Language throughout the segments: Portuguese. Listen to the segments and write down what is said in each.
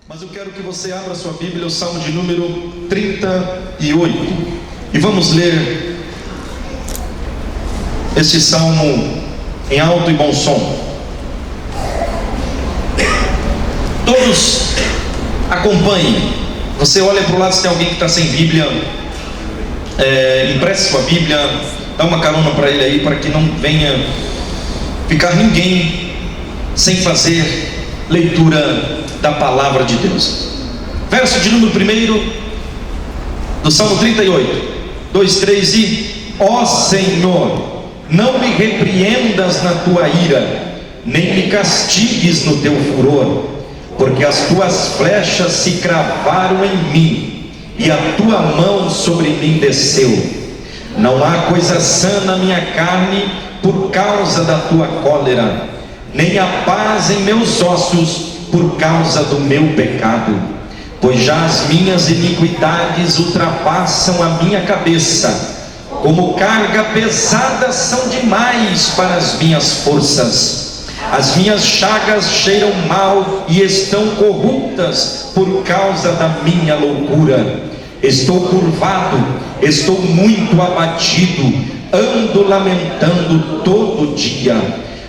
Mas eu quero que você abra sua Bíblia, o Salmo de número 38, e vamos ler este salmo em alto e bom som. Todos acompanhem. Você olha para o lado, se tem alguém que está sem Bíblia, empreste sua Bíblia, dá uma carona para ele aí, para que não venha ficar ninguém sem fazer leitura da palavra de Deus. Verso de número 1 do Salmo 38, 2, 3 e: ó Senhor, não me repreendas na tua ira, nem me castigues no teu furor, porque as tuas flechas se cravaram em mim, e a tua mão sobre mim desceu. Não há coisa sã na minha carne por causa da tua cólera, nem há paz em meus ossos por causa do meu pecado, pois já as minhas iniquidades ultrapassam a minha cabeça, como carga pesada são demais para as minhas forças. As minhas chagas cheiram mal e estão corruptas por causa da minha loucura. Estou curvado, estou muito abatido, ando lamentando todo dia,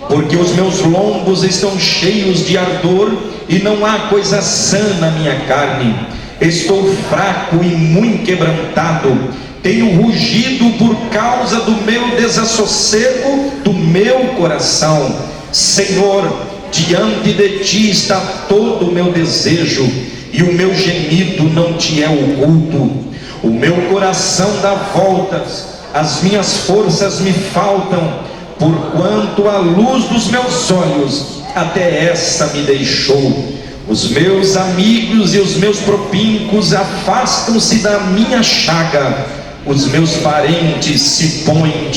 porque os meus lombos estão cheios de ardor e não há coisa sã na minha carne. Estou fraco e muito quebrantado, tenho rugido por causa do meu desassossego do meu coração. Senhor, diante de ti está todo o meu desejo, e o meu gemido não te é oculto. O meu coração dá voltas, as minhas forças me faltam, porquanto a luz dos meus olhos até essa me deixou. Os meus amigos e os meus propíncos afastam-se da minha chaga, os meus parentes se põem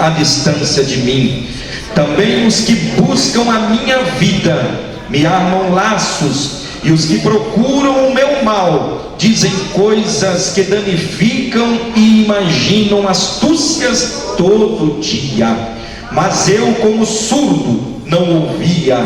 à distância de mim. Também os que buscam a minha vida me armam laços, e os que procuram o meu mal dizem coisas que danificam e imaginam astúcias todo dia. Mas eu, como surdo, não ouvia,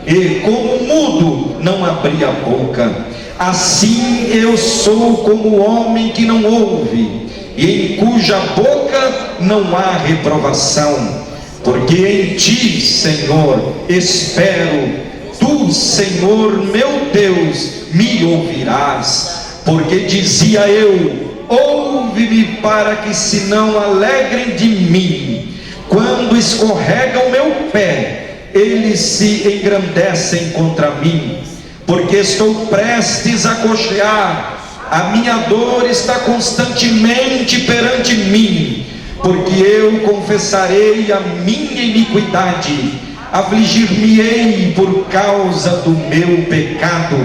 e como mudo, não abria a boca. Assim eu sou como o homem que não ouve, e em cuja boca não há reprovação. Porque em ti, Senhor, espero. Tu, Senhor meu Deus, me ouvirás. Porque dizia eu: ouve-me, para que se não alegrem de mim. Quando escorrega o meu pé, eles se engrandecem contra mim. Porque estou prestes a coxear, a minha dor está constantemente perante mim. Porque eu confessarei a minha iniquidade, afligir-me-ei por causa do meu pecado.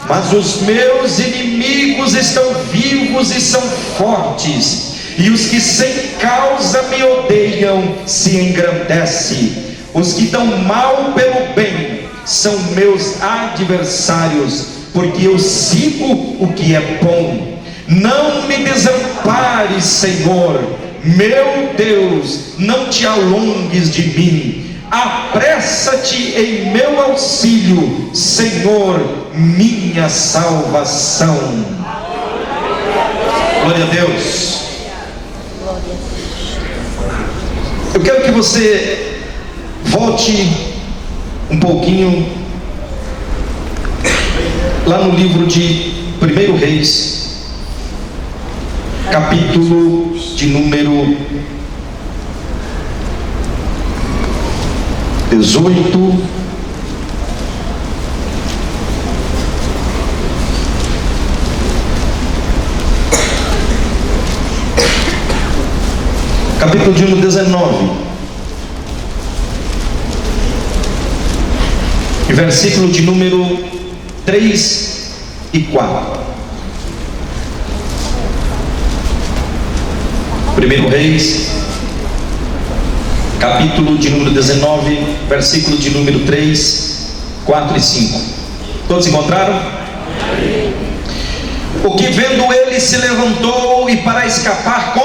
Mas os meus inimigos estão vivos e são fortes, e os que sem causa me odeiam se engrandecem. Os que dão mal pelo bem são meus adversários, porque eu sigo o que é bom. Não me desampares, Senhor, meu Deus, não te alongues de mim. Apressa-te em meu auxílio, Senhor, minha salvação. Glória a Deus. Eu quero que você volte um pouquinho lá no livro de 1 Reis, capítulo de número 18, capítulo de número 19, e versículo de número 3 e 4. 1 Reis, capítulo de número 19, versículo de número 3, 4 e 5. Todos encontraram? O que vendo ele se levantou, e para escapar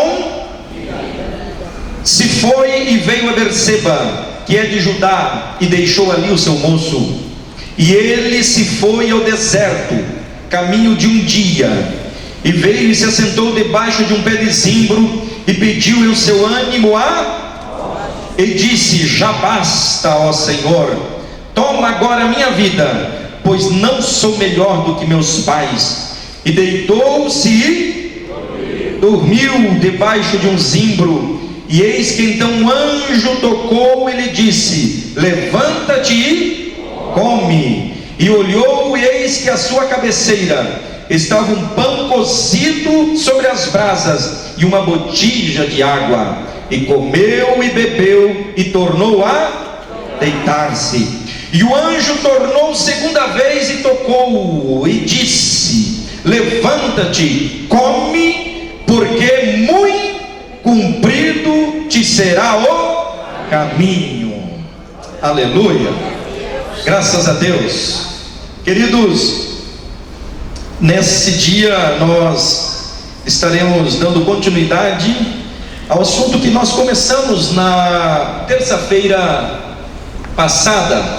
se foi e veio a Berseba, que é de Judá, e deixou ali o seu moço. E ele se foi ao deserto, caminho de um dia, e veio e se assentou debaixo de um pé de zimbro, e pediu em seu ânimo e disse: já basta, ó Senhor, toma agora a minha vida, pois não sou melhor do que meus pais. E deitou-se e dormiu debaixo de um zimbro. E eis que então um anjo tocou e lhe disse: levanta-te e come. E olhou, e eis que à sua cabeceira estava um pão cozido sobre as brasas e uma botija de água. E comeu e bebeu, e tornou a deitar-se. E o anjo tornou segunda vez e tocou e disse: levanta-te, come, porque muito cumprido te será o caminho. Aleluia, graças a Deus. Queridos, nesse dia nós estaremos dando continuidade ao assunto que nós começamos na terça-feira passada.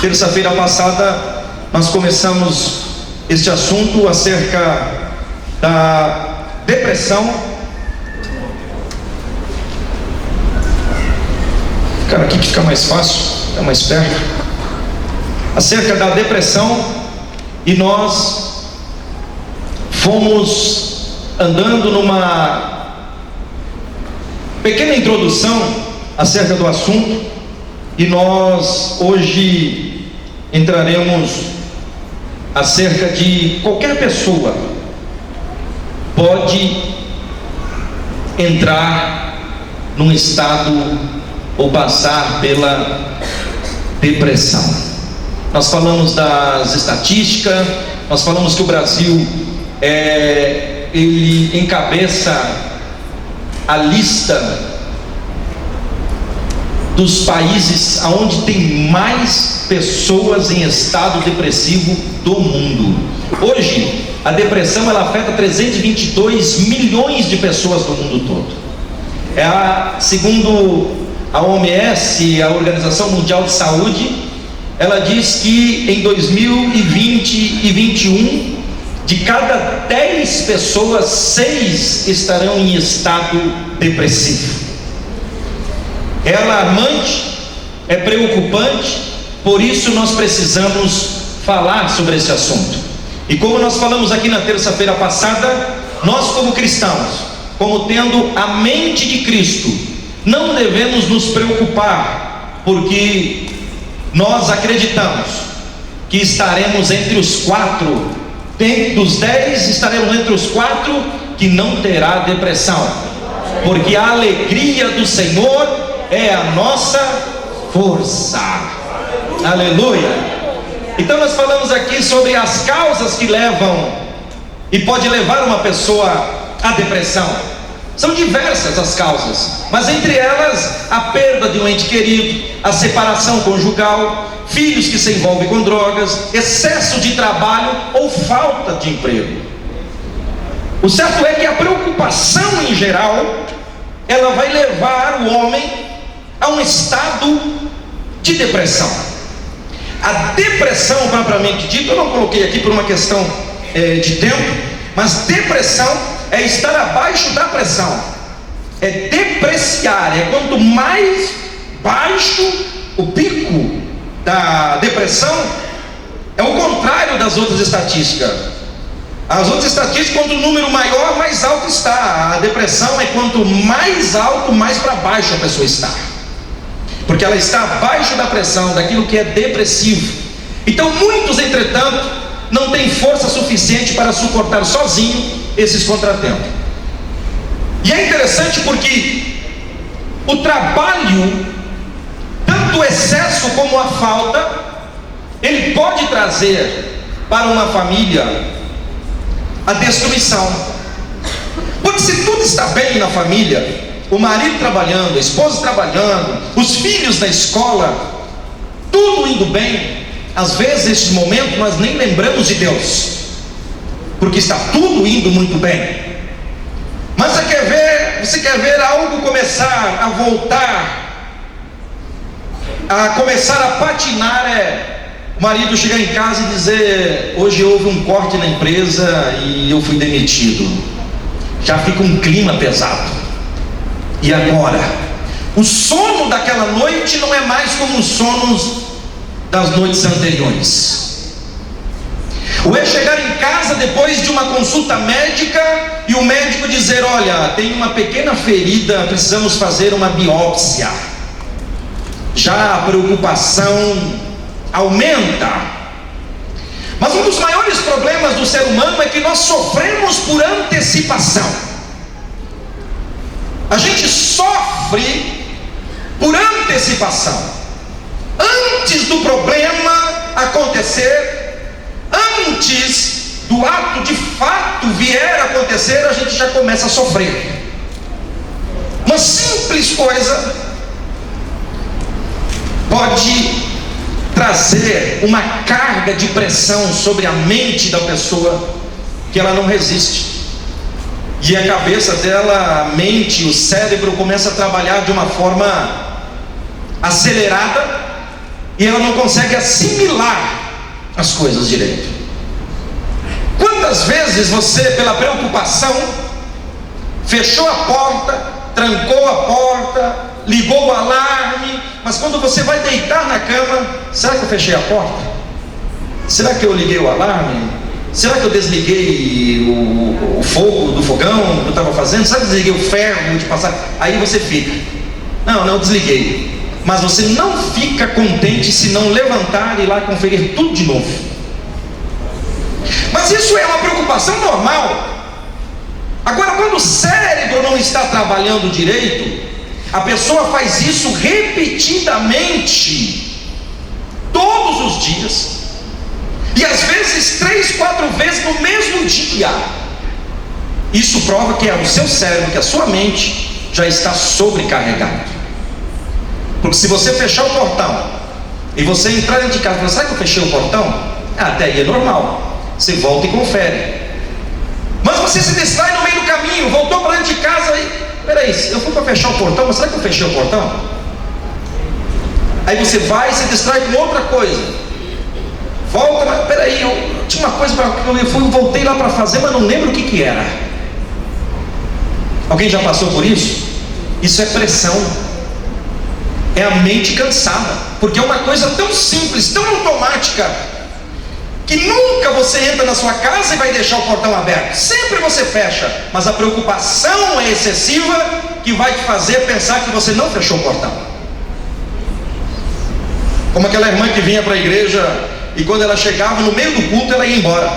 Terça-feira passada nós começamos este assunto acerca da depressão. Cara, aqui que fica mais fácil, fica mais perto. Acerca da depressão, e nós fomos andando numa pequena introdução acerca do assunto, e nós hoje entraremos acerca de qualquer pessoa pode entrar num estado ou passar pela depressão. Nós falamos das estatísticas, nós falamos que o Brasil ele encabeça a lista dos países onde tem mais pessoas em estado depressivo do mundo. Hoje, a depressão ela afeta 322 milhões de pessoas no mundo todo. Segundo a OMS, a Organização Mundial de Saúde, ela diz que em 2020 e 2021, de cada 10 pessoas, 6 estarão em estado depressivo. É alarmante, é preocupante, por isso nós precisamos falar sobre esse assunto. E como nós falamos aqui na terça-feira passada, nós como cristãos, como tendo a mente de Cristo, não devemos nos preocupar, porque nós acreditamos que estaremos entre os 4, dos 10 estaremos entre os 4 que não terá depressão, porque a alegria do Senhor é a nossa força. Aleluia. Então nós falamos aqui sobre as causas que levam e pode levar uma pessoa à depressão. São diversas as causas, mas entre elas a perda de um ente querido, a separação conjugal, filhos que se envolvem com drogas, excesso de trabalho ou falta de emprego. O certo é que a preocupação em geral, ela vai levar o homem a um estado de depressão. A depressão, propriamente dito, eu não coloquei aqui por uma questão de tempo, mas depressão é estar abaixo da pressão, é depreciar, é quanto mais baixo o pico da depressão, é o contrário das outras estatísticas. As outras estatísticas, quanto o número maior, mais alto está. A depressão é quanto mais alto, mais para baixo a pessoa está, porque ela está abaixo da pressão, daquilo que é depressivo. Então muitos, entretanto, não têm força suficiente para suportar sozinho esses contratempos. E é interessante porque o trabalho, tanto o excesso como a falta, ele pode trazer para uma família a destruição. Porque se tudo está bem na família, o marido trabalhando, a esposa trabalhando, os filhos na escola, tudo indo bem, às vezes nesse momento nós nem lembramos de Deus, porque está tudo indo muito bem. Mas você quer ver algo começar a voltar, a começar a patinar, o marido chegar em casa e dizer: hoje houve um corte na empresa e eu fui demitido. Já fica um clima pesado. E agora? O sono daquela noite não é mais como os sonos das noites anteriores. Ou é chegar em casa depois de uma consulta médica e o médico dizer: olha, tem uma pequena ferida, precisamos fazer uma biópsia. Já a preocupação aumenta. Mas um dos maiores problemas do ser humano é que nós sofremos por antecipação. A gente sofre por antecipação. Antes do problema acontecer, antes do ato de fato vier a acontecer, a gente já começa a sofrer. Uma simples coisa pode trazer uma carga de pressão sobre a mente da pessoa que ela não resiste. E a cabeça dela, a mente, o cérebro começa a trabalhar de uma forma acelerada e ela não consegue assimilar as coisas direito. Quantas vezes você, pela preocupação, fechou a porta, trancou a porta, ligou o alarme, mas quando você vai deitar na cama, será que eu fechei a porta? Será que eu liguei o alarme? Será que eu desliguei o fogo do fogão que eu estava fazendo? Será que eu desliguei o ferro de passar? Aí você fica: não, eu desliguei. Mas você não fica contente se não levantar e ir lá conferir tudo de novo. Mas isso é uma preocupação normal. Agora, quando o cérebro não está trabalhando direito, a pessoa faz isso repetidamente, todos os dias, e às vezes 3, 4 vezes no mesmo dia. Isso prova que é o seu cérebro, que a sua mente já está sobrecarregado. Porque se você fechar o portão e você entrar dentro de casa e falar: será que eu fechei o portão? Até aí é normal, você volta e confere. Mas você se distrai no meio do caminho, voltou para dentro de casa e: peraí, eu fui para fechar o portão, mas será que eu fechei o portão? Aí você vai e se distrai com outra coisa. Volta, mas peraí, eu tinha uma coisa para que eu voltei lá para fazer, mas não lembro o que era. Alguém já passou por isso? Isso é pressão. É a mente cansada, porque é uma coisa tão simples, tão automática, que nunca você entra na sua casa e vai deixar o portão aberto. Sempre você fecha, mas a preocupação é excessiva, que vai te fazer pensar que você não fechou o portão. Como aquela irmã que vinha para a igreja e quando ela chegava no meio do culto ela ia embora.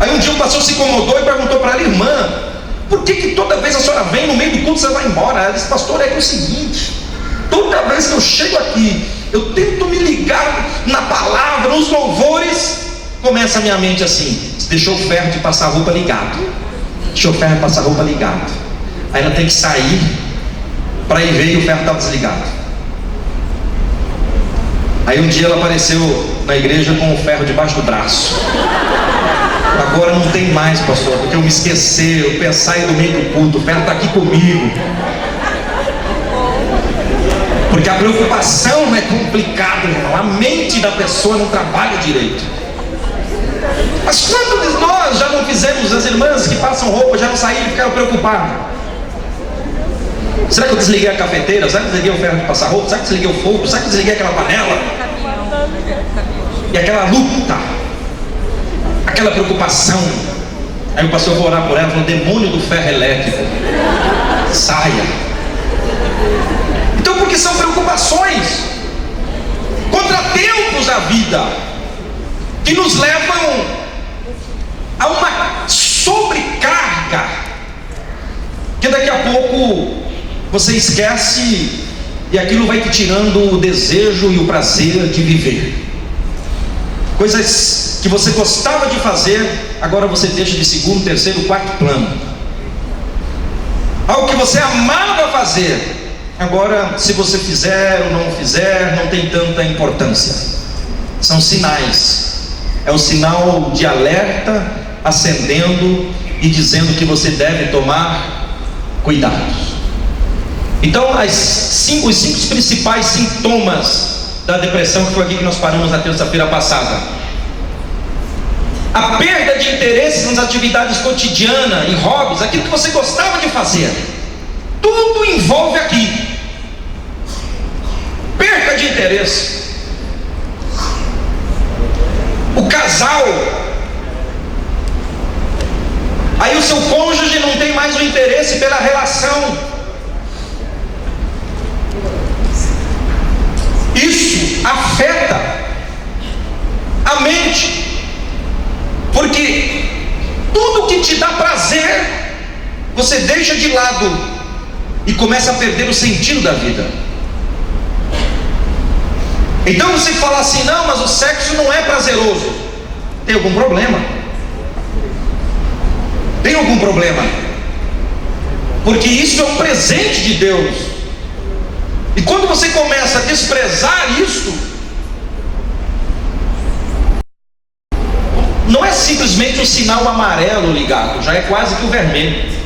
Aí um dia o pastor se incomodou e perguntou para ela: irmã, por que toda vez a senhora vem no meio do culto você vai embora? Ela disse: pastor, é que é o seguinte, toda vez que eu chego aqui, eu tento me ligar na palavra, nos louvores, começa a minha mente assim: deixou o ferro de passar roupa ligado, deixou o ferro de passar roupa ligado. Aí ela tem que sair para ir ver e o ferro estava desligado. Aí um dia ela apareceu na igreja com o ferro debaixo do braço. Agora não tem mais, pastor, porque eu me esqueci, eu pensar no meio do culto, o ferro está aqui comigo. Porque a preocupação é complicada, irmão. A mente da pessoa não trabalha direito. Mas quantos de nós já não fizemos? As irmãs que passam roupa já não saíram e ficaram preocupadas: será que eu desliguei a cafeteira? Será que eu desliguei o ferro de passar roupa? Será que eu desliguei o fogo? Será que eu desliguei aquela panela? E aquela luta, aquela preocupação. Aí o pastor foi orar por ela e falou: demônio do ferro elétrico, saia. Então, porque são preocupações, contratempos da vida, que nos levam a uma sobrecarga, que daqui a pouco você esquece e aquilo vai te tirando o desejo e o prazer de viver. Coisas que você gostava de fazer, agora você deixa de segundo, terceiro, quarto plano. Algo que você amava fazer, agora se você fizer ou não fizer, não tem tanta importância. São sinais. É o sinal de alerta acendendo e dizendo que você deve tomar cuidado. Então os 5 principais sintomas da depressão, que foi aqui que nós paramos na terça-feira passada. A perda de interesses nas atividades cotidianas e hobbies, aquilo que você gostava de fazer, tudo envolve aqui. Perda de interesse. O casal, aí o seu cônjuge não tem mais o interesse pela relação. Isso afeta a mente, porque tudo que te dá prazer, você deixa de lado e começa a perder o sentido da vida. Então você fala assim: não, mas o sexo não é prazeroso. Tem algum problema? Tem algum problema? Porque isso é um presente de Deus. E quando você começa a desprezar isso, não é simplesmente um sinal amarelo ligado, já é quase que o vermelho.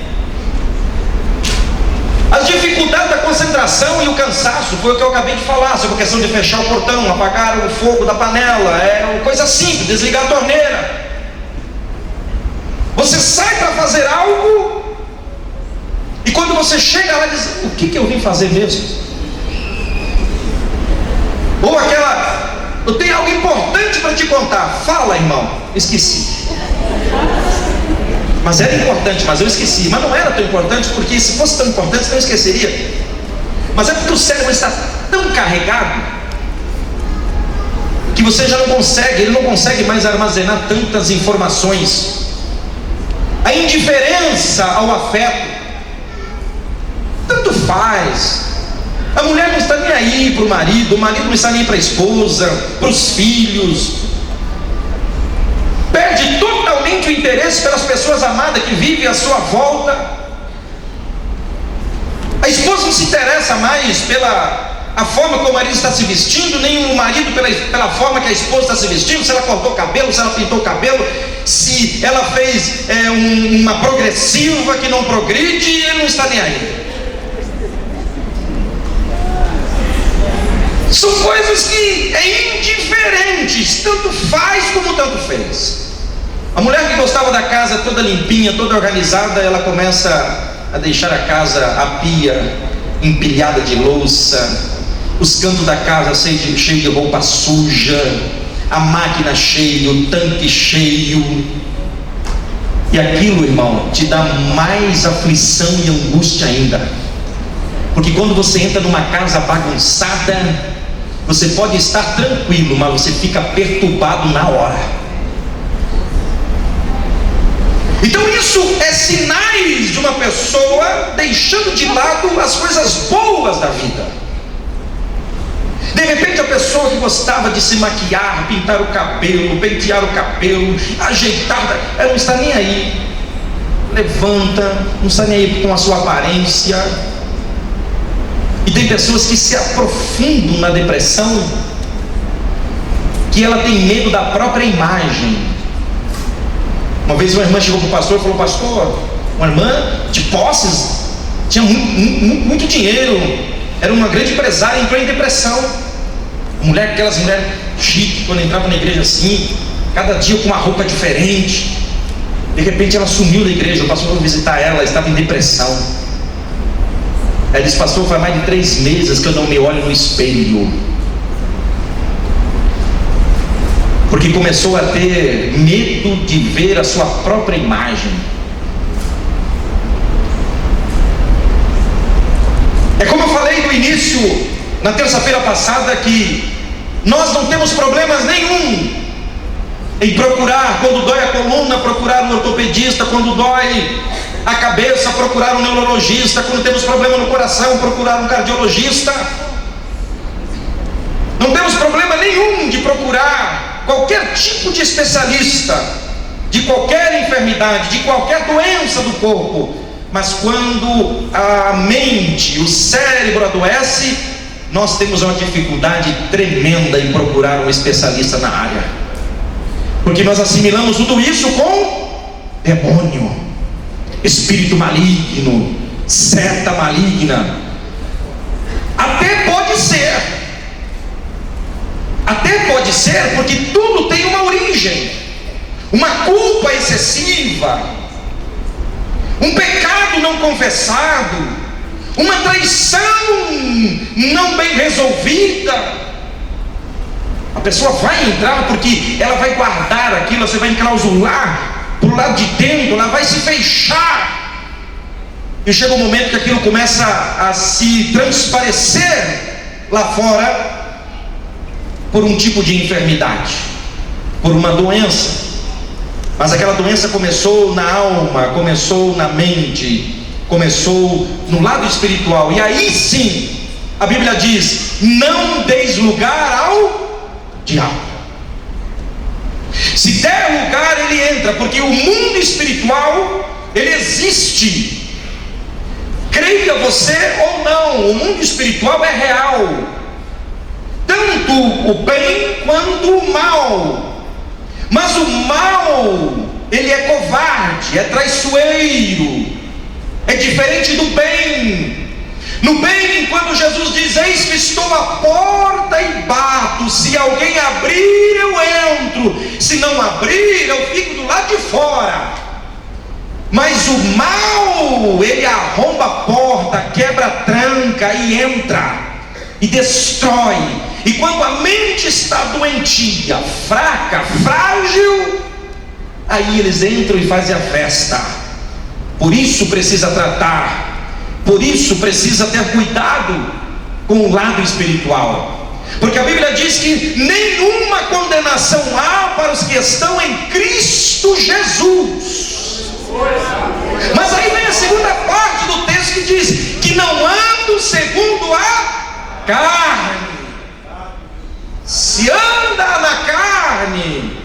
As dificuldades da concentração e o cansaço, foi o que eu acabei de falar, sobre a questão de fechar o portão, apagar o fogo da panela, é uma coisa simples, desligar a torneira. Você sai para fazer algo, e quando você chega lá, diz: o que eu vim fazer mesmo? Ou aquela: eu tenho algo importante para te contar. Fala, irmão. Esqueci. Mas era importante, mas eu esqueci. Mas não era tão importante, porque se fosse tão importante, você não esqueceria. Mas é porque o cérebro está tão carregado que você já não consegue, ele não consegue mais armazenar tantas informações. A indiferença ao afeto, tanto faz. A mulher não está nem aí para o marido não está nem para a esposa, para os filhos. Perde totalmente o interesse pelas pessoas amadas que vivem à sua volta. A esposa não se interessa mais pela forma como o marido está se vestindo, nem o marido pela forma que a esposa está se vestindo, se ela cortou o cabelo, se ela pintou o cabelo, se ela fez uma progressiva que não progride, ele não está nem aí. São coisas que é indiferentes, tanto faz como tanto fez. A mulher que gostava da casa toda limpinha, toda organizada, ela começa a deixar a casa, a pia empilhada de louça, os cantos da casa cheio de roupa suja, a máquina cheia, o tanque cheio. E aquilo, irmão, te dá mais aflição e angústia ainda. Porque quando você entra numa casa bagunçada, você pode estar tranquilo, mas você fica perturbado na hora. Então isso é sinais de uma pessoa deixando de lado as coisas boas da vida. De repente a pessoa que gostava de se maquiar, pintar o cabelo, pentear o cabelo, ajeitar, ela não está nem aí. Levanta, não está nem aí com a sua aparência. E tem pessoas que se aprofundam na depressão, que ela tem medo da própria imagem. Uma vez uma irmã chegou para o pastor e falou: pastor, uma irmã de posses, tinha muito dinheiro, era uma grande empresária, entrou em depressão. Aquelas mulheres chiques, quando entrava na igreja assim, cada dia com uma roupa diferente. De repente ela sumiu da igreja, o pastor foi visitar ela estava em depressão. Ela disse: pastor, faz mais de 3 meses que eu não me olho no espelho, porque começou a ter medo de ver a sua própria imagem. É como eu falei no início, na terça-feira passada, que nós não temos problemas nenhum em procurar, quando dói a coluna, procurar um ortopedista, quando dói a cabeça, procurar um neurologista, quando temos problema no coração, procurar um cardiologista. Não temos problema nenhum de procurar qualquer tipo de especialista, de qualquer enfermidade, de qualquer doença do corpo. Mas quando a mente, o cérebro adoece, nós temos uma dificuldade tremenda em procurar um especialista na área, porque nós assimilamos tudo isso com demônio, espírito maligno, seta maligna. Até pode ser ser porque tudo tem uma origem, uma culpa excessiva, um pecado não confessado, uma traição não bem resolvida. A pessoa vai entrar porque ela vai guardar aquilo, você vai enclausular para o lado de dentro, ela vai se fechar, e chega um momento que aquilo começa a se transparecer lá fora por um tipo de enfermidade, por uma doença. Mas aquela doença começou na alma, começou na mente, começou no lado espiritual. E aí sim, a Bíblia diz: não deis lugar ao diabo. Se der lugar, ele entra, porque o mundo espiritual, ele existe. Creia você ou não, o mundo espiritual é real, tanto o bem quanto o mal. Mas o mal, ele é covarde, é traiçoeiro, é diferente do bem. No bem, quando Jesus diz: eis que estou à porta e bato, se alguém abrir eu entro, se não abrir eu fico do lado de fora. Mas o mal, ele arromba a porta, quebra a tranca e entra e destrói. E quando a mente está doentia, fraca, frágil, aí eles entram e fazem a festa. Por isso precisa tratar, por isso precisa ter cuidado com o lado espiritual, porque a Bíblia diz que nenhuma condenação há para os que estão em Cristo Jesus. Mas aí vem a segunda parte do texto que diz que não andam segundo a carne. Se anda na carne,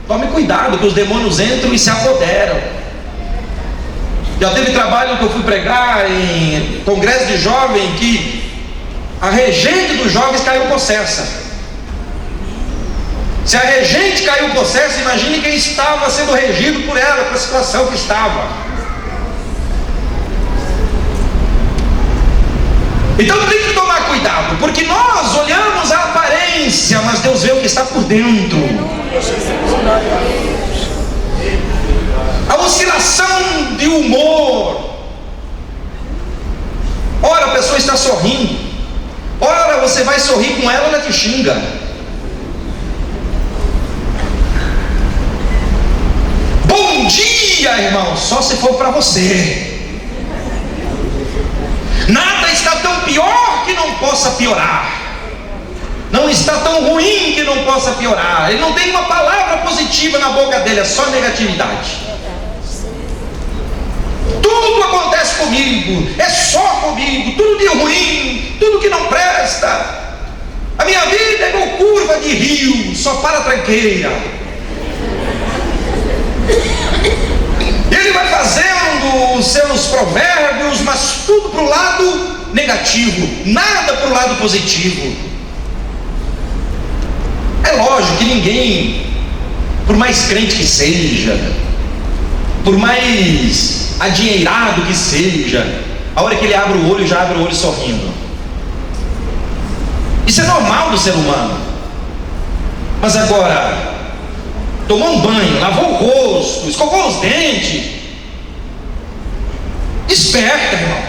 tome cuidado que os demônios entram e se apoderam. Já teve trabalho que eu fui pregar em congresso de jovem que a regente dos jovens caiu possessa. Se a regente caiu possessa, imagine quem estava sendo regido por ela, com a situação que estava. Então tem que tomar cuidado, porque nós olhamos a aparência, mas Deus vê o que está por dentro. A oscilação de humor. Ora a pessoa está sorrindo, ora você vai sorrir com ela, ela te xinga. Bom dia, irmão, só se for para você. Nada está tão pior que não possa piorar. Não está tão ruim que não possa piorar. Ele não tem uma palavra positiva na boca dele, é só negatividade. Tudo acontece comigo, é só comigo, tudo de ruim, tudo que não presta. A minha vida é igual curva de rio, só para a tranqueira. Ele vai fazendo os seus provérbios, mas tudo para o lado negativo, nada para o lado positivo. É lógico que ninguém, por mais crente que seja, por mais adinheirado que seja, a hora que ele abre o olho, já abre o olho sorrindo. Isso é normal do ser humano. Mas agora, tomou um banho, lavou o rosto, escovou os dentes, desperta, irmão.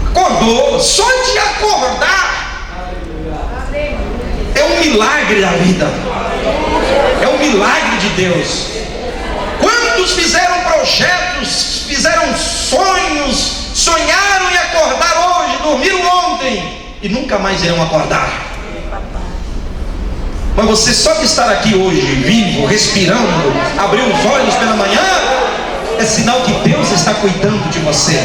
Acordou, só de acordar é um milagre da vida, é um milagre de Deus. Quantos fizeram projetos, fizeram sonhos, sonharam em acordar hoje, dormiram ontem e nunca mais irão acordar. Mas você só de estar aqui hoje, vivo, respirando, abrir os olhos pela manhã, é sinal que Deus está cuidando de você.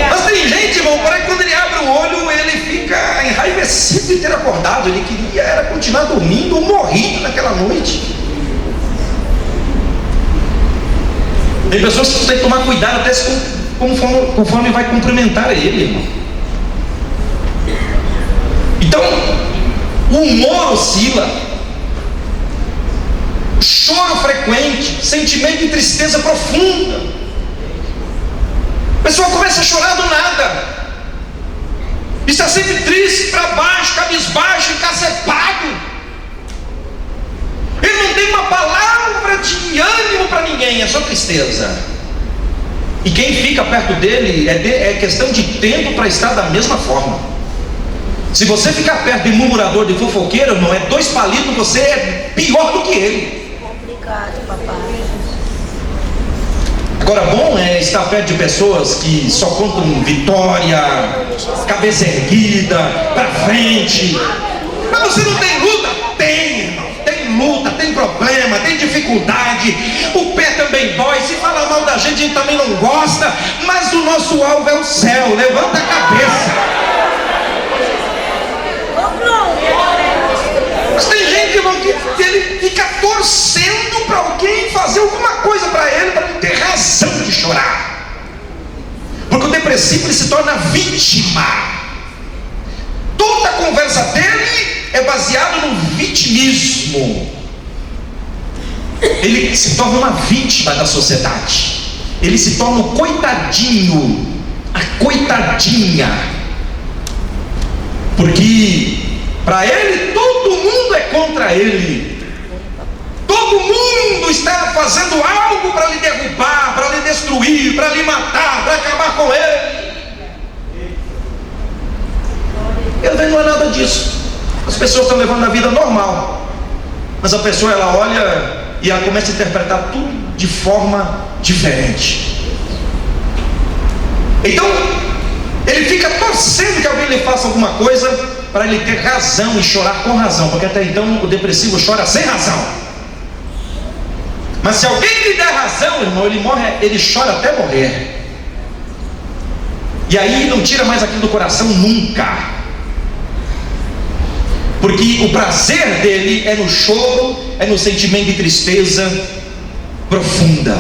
Mas tem gente, irmão, para que quando ele abre o olho, ele fica enraivecido de ter acordado. Ele queria era continuar dormindo ou morrido naquela noite. Tem pessoas que têm que tomar cuidado até conforme vai cumprimentar ele, irmão. Então, o humor oscila, choro frequente, sentimento de tristeza profunda. A pessoa começa a chorar do nada, e está sempre triste, para baixo, cabisbaixo, encacepado. Ele não tem uma palavra de ânimo para ninguém, é só tristeza. E quem fica perto dele é questão de tempo para estar da mesma forma. Se você ficar perto de murmurador, de fofoqueiro, não é 2 palitos, você é pior do que ele. Complicado, papai. Agora, bom é estar perto de pessoas que só contam vitória, cabeça erguida, para frente. Mas você não tem luta? Tem, irmão. Tem luta, tem problema, tem dificuldade. O pé também dói. Se fala mal da gente, a gente também não gosta. Mas o nosso alvo é o céu. Levanta a cabeça. Mas tem gente, irmão, que ele fica torcendo para alguém fazer alguma coisa para ele ter razão de chorar. Porque o depressivo, ele se torna vítima. Toda a conversa dele é baseada no vitimismo. Ele se torna uma vítima da sociedade. Ele se torna o coitadinho, a coitadinha. Porque para ele todo mundo é contra ele. Todo mundo está fazendo algo para lhe derrubar, para lhe destruir, para lhe matar, para acabar com ele. Ele não é nada disso. As pessoas estão levando a vida normal, mas a pessoa, ela olha e ela começa a interpretar tudo de forma diferente. Então ele fica torcendo que alguém lhe faça alguma coisa para ele ter razão e chorar com razão, porque até então o depressivo chora sem razão. Mas se alguém lhe der razão, irmão, ele chora até morrer. E aí não tira mais aquilo do coração nunca. Porque o prazer dele é no choro, é no sentimento de tristeza profunda.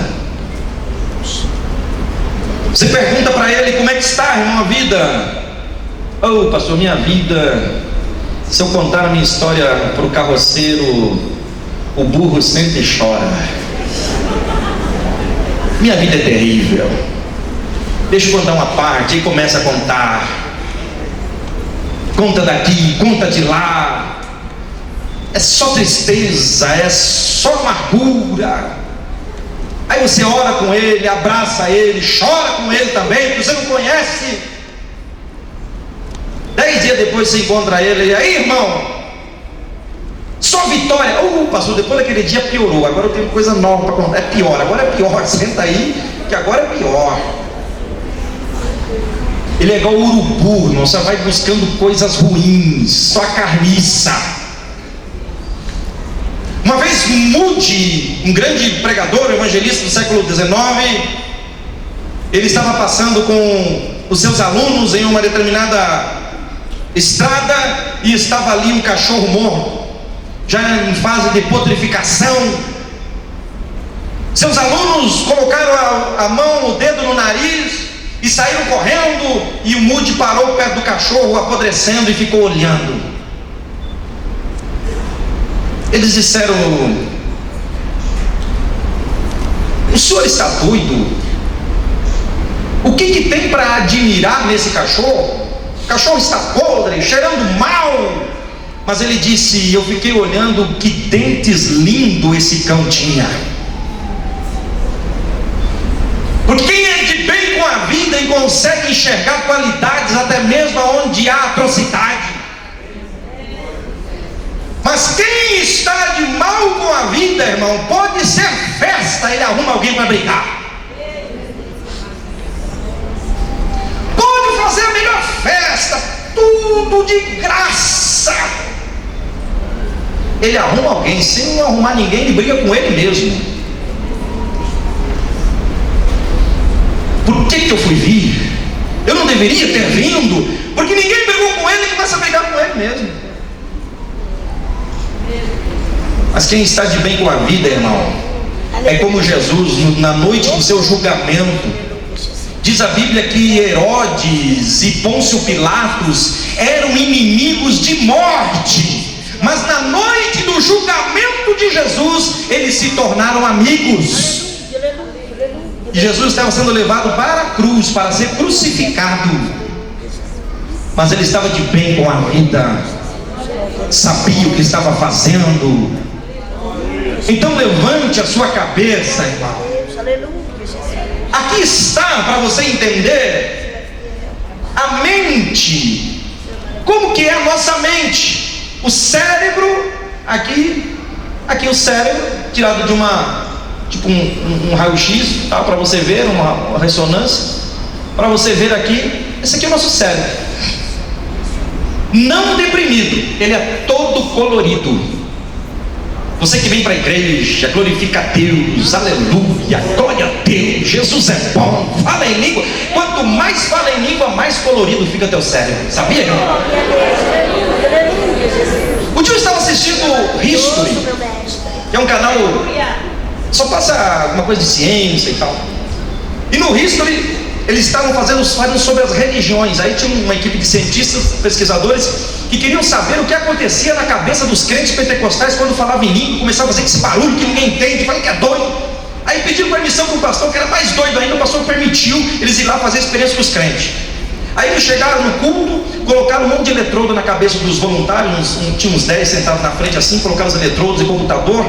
Você pergunta para ele como é que está, irmão, a vida. Oh, pastor, minha vida, se eu contar a minha história para o carroceiro, o burro sempre chora. Minha vida é terrível. Deixa eu contar uma parte. Aí começa a contar. Conta daqui, conta de lá. É só tristeza, é só amargura. Aí você ora com ele, abraça ele, chora com ele também, porque você não conhece. 10 dias depois você encontra ele, e aí, irmão, só vitória. Pastor, depois daquele dia piorou, agora eu tenho coisa nova para contar. É pior, agora é pior. Senta aí, que agora é pior. Ele é igual o urubu, irmão, você vai buscando coisas ruins, só a carniça. Uma vez Moody, um grande pregador, evangelista do século XIX, ele estava passando com os seus alunos em uma determinada estrada, e estava ali um cachorro morto, já em fase de putrificação. Seus alunos colocaram a mão, o dedo no nariz e saíram correndo, e o Moody parou perto do cachorro apodrecendo e ficou olhando. Eles disseram: o senhor está doido? O que tem para admirar nesse cachorro? O cachorro está podre, cheirando mal. Mas ele disse: eu fiquei olhando que dentes lindos esse cão tinha. Porque quem é de bem com a vida e consegue enxergar qualidades até mesmo onde há atrocidade. Mas quem está de mal com a vida, irmão, pode ser festa, ele arruma alguém para brigar. Pode fazer a melhor festa, tudo de graça. Ele arruma alguém, sem arrumar ninguém, ele briga com ele mesmo. Por que eu fui vir? Eu não deveria ter vindo, porque ninguém brigou com ele e começa a brigar com ele mesmo. Mas quem está de bem com a vida, irmão, é como Jesus na noite do seu julgamento. Diz a Bíblia que Herodes e Pôncio Pilatos eram inimigos de morte, mas na noite do julgamento de Jesus eles se tornaram amigos. E Jesus estava sendo levado para a cruz para ser crucificado. mas ele estava de bem com a vida, sabia o que estava fazendo. Então levante a sua cabeça, irmão. Aqui está, para você entender, a mente. Como que é a nossa mente? O cérebro, aqui o cérebro, tirado de tipo um raio-x, tá? Para você ver, uma ressonância, para você ver aqui, esse aqui é o nosso cérebro. Não deprimido, ele é todo colorido. Você que vem para a igreja, glorifica a Deus, aleluia, glória a Deus, Jesus é bom, fala em língua. Quanto mais fala em língua, mais colorido fica teu cérebro. Sabia, irmão? Um dia eu estava assistindo History, que é um canal só passa alguma coisa de ciência e tal. E no History eles estavam falando sobre as religiões. Aí tinha uma equipe de cientistas, pesquisadores, que queriam saber o que acontecia na cabeça dos crentes pentecostais quando falavam em língua, começava a fazer esse barulho que ninguém entende, falei que é doido. Aí pediram permissão para o pastor, que era mais doido ainda. O pastor permitiu eles ir lá fazer a experiência com os crentes. Aí eles chegaram no culto, colocaram um monte de eletrodo na cabeça dos voluntários, tinha uns 10 sentados na frente assim, colocaram os eletrodos em computador,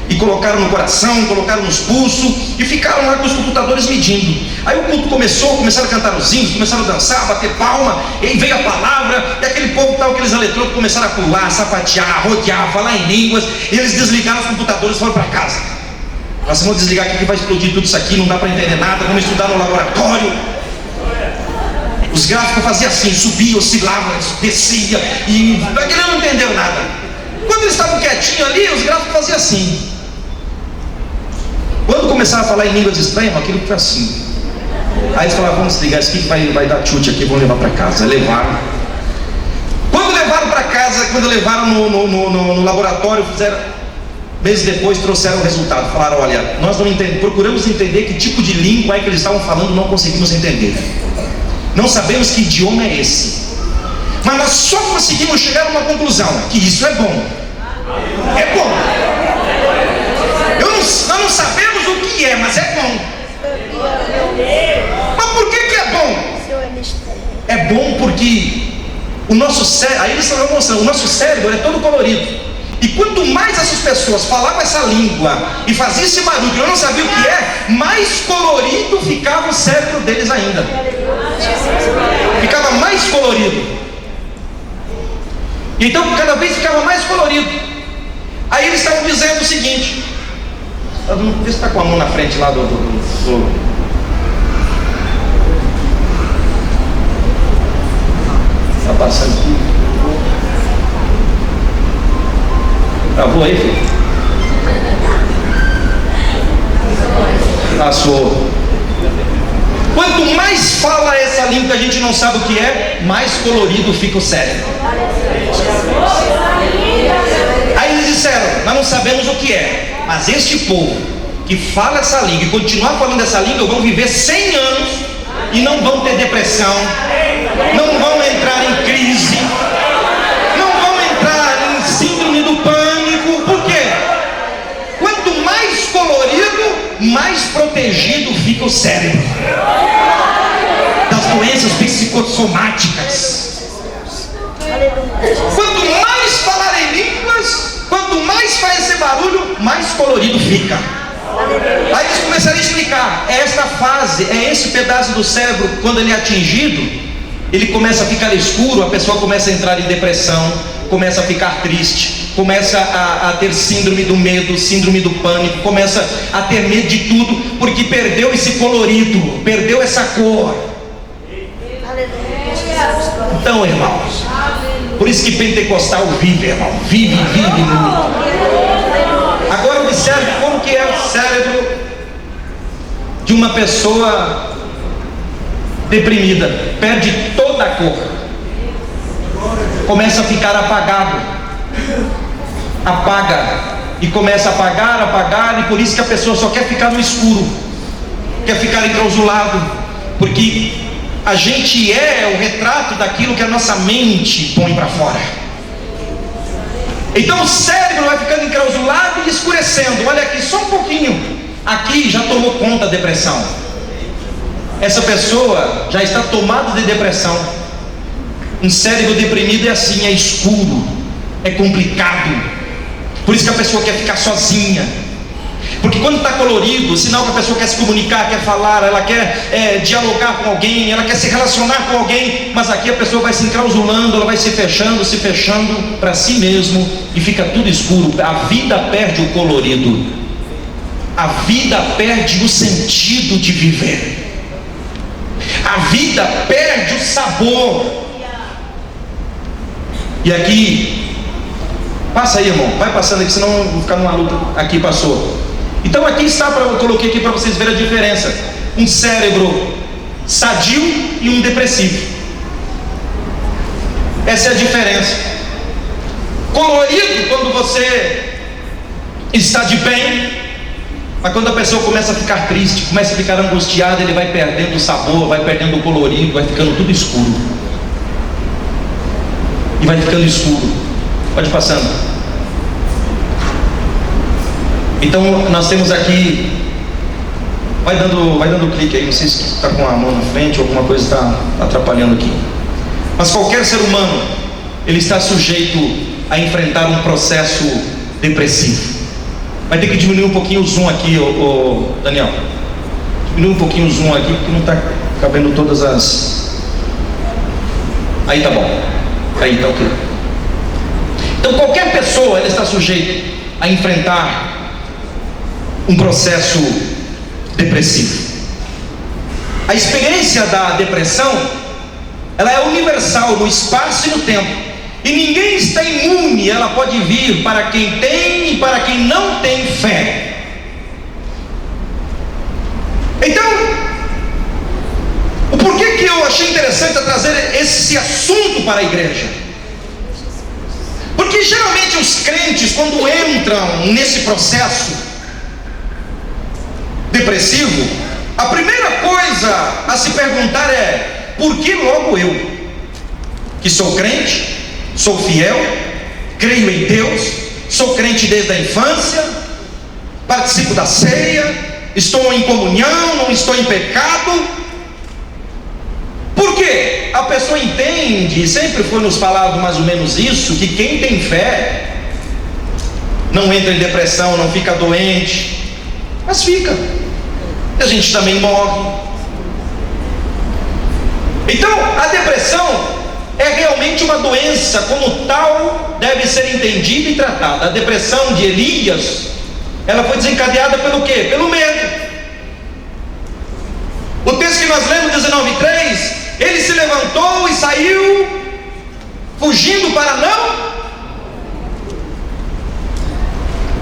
e colocaram no coração, colocaram nos pulsos, e ficaram lá com os computadores medindo. Aí o culto começaram a cantar os hinos, começaram a dançar, bater palma, e aí veio a palavra, e aquele povo tal, aqueles eletrodos começaram a pular, sapatear, rodear, falar em línguas, e eles desligaram os computadores e foram para casa. Nós vamos desligar aqui que vai explodir tudo isso aqui, não dá para entender nada, vamos estudar no laboratório. Os gráficos faziam assim, subia, oscilava, descia, e aquele não entendeu nada. Quando eles estavam quietinhos ali, os gráficos faziam assim. Quando começaram a falar em línguas estranhas, aquilo foi assim. Aí eles falaram, vamos desligar isso aqui que vai dar chute aqui, vamos levar para casa. Levaram. Quando levaram para casa, quando levaram no laboratório, meses depois trouxeram o resultado. Falaram, olha, nós não procuramos entender que tipo de língua é que eles estavam falando, não conseguimos entender. Não sabemos que idioma é esse. Mas nós só conseguimos chegar a uma conclusão, que isso é bom. É bom. Nós não sabemos o que é, mas é bom. Mas por que é bom? É bom porque o nosso cérebro, aí eles estão mostrando, o nosso cérebro é todo colorido. E quanto mais essas pessoas falavam essa língua e faziam esse barulho, eu não sabia o que é, mais colorido ficava o cérebro deles ainda. Ficava mais colorido. Então cada vez ficava mais colorido. Aí eles estavam dizendo o seguinte, vê se está com a mão na frente lá do está passando aqui. Travou aí, filho? Passou. Quanto mais fala essa língua que a gente não sabe o que é, mais colorido fica o cérebro. Aí eles disseram, nós não sabemos o que é, mas este povo que fala essa língua e continuar falando essa língua vão viver 100 anos e não vão ter depressão, não vão entrar em crise, não vão entrar em síndrome do pânico. Por quê? Quanto mais colorido, mais protegido fica o cérebro das doenças psicossomáticas. Quanto mais falar em línguas, quanto mais faz esse barulho, mais colorido fica. Aí eles começaram a explicar, esta fase, é esse pedaço do cérebro, quando ele é atingido, ele começa a ficar escuro, a pessoa começa a entrar em depressão, começa a ficar triste, começa a ter síndrome do medo, síndrome do pânico, começa a ter medo de tudo, porque perdeu esse colorido, perdeu essa cor. Então, irmãos, por isso que pentecostal vive, irmão, vive muito. Agora observe como que é o cérebro de uma pessoa deprimida. Perde toda a cor, começa a ficar apagado, apaga, e começa a apagar, e por isso que a pessoa só quer ficar no escuro, quer ficar enclausulado, porque a gente é o retrato daquilo que a nossa mente põe para fora. Então o cérebro vai ficando enclausulado e escurecendo. Olha aqui, só um pouquinho, aqui já tomou conta da depressão. Essa pessoa já está tomada de depressão. Um cérebro deprimido é assim, é escuro, é complicado. Por isso que a pessoa quer ficar sozinha. Porque quando está colorido, sinal que a pessoa quer se comunicar, quer falar, ela quer dialogar com alguém, ela quer se relacionar com alguém. Mas aqui a pessoa vai se enclausulando, ela vai se fechando para si mesmo, e fica tudo escuro. A vida perde o colorido, a vida perde o sentido de viver, a vida perde o sabor. E aqui, passa aí, irmão, vai passando aqui, senão eu vou ficar numa luta. Aqui passou. Então aqui está, eu coloquei aqui para vocês verem a diferença: um cérebro sadio e um depressivo. Essa é a diferença. Colorido quando você está de bem, mas quando a pessoa começa a ficar triste, começa a ficar angustiada, ele vai perdendo o sabor, vai perdendo o colorido, vai ficando tudo escuro. E vai ficando escuro. Pode ir passando. Então nós temos aqui, vai dando clique aí, não sei se está com a mão na frente ou alguma coisa está atrapalhando aqui. Mas qualquer ser humano, ele está sujeito a enfrentar um processo depressivo. Vai ter que diminuir um pouquinho o zoom aqui, Daniel. Diminui um pouquinho o zoom aqui, porque não está cabendo todas as... Aí tá bom, aí tá ok. Então qualquer pessoa, ela está sujeita a enfrentar um processo depressivo. A experiência da depressão, ela é universal no espaço e no tempo, e ninguém está imune. Ela pode vir para quem tem e para quem não tem fé. Então, o porquê que eu achei interessante trazer esse assunto para a igreja? Porque geralmente os crentes, quando entram nesse processo depressivo, a primeira coisa a se perguntar é: por que logo eu, que sou crente, sou fiel, creio em Deus, sou crente desde a infância, participo da ceia, estou em comunhão, não estou em pecado? Por quê? A pessoa entende, sempre foi nos falado mais ou menos isso, que quem tem fé não entra em depressão, não fica doente, mas fica. A gente também morre. Então a depressão é realmente uma doença, como tal deve ser entendida e tratada. A depressão de Elias, ela foi desencadeada pelo quê? Pelo medo. O texto que nós lemos, 19:3, ele se levantou e saiu fugindo para não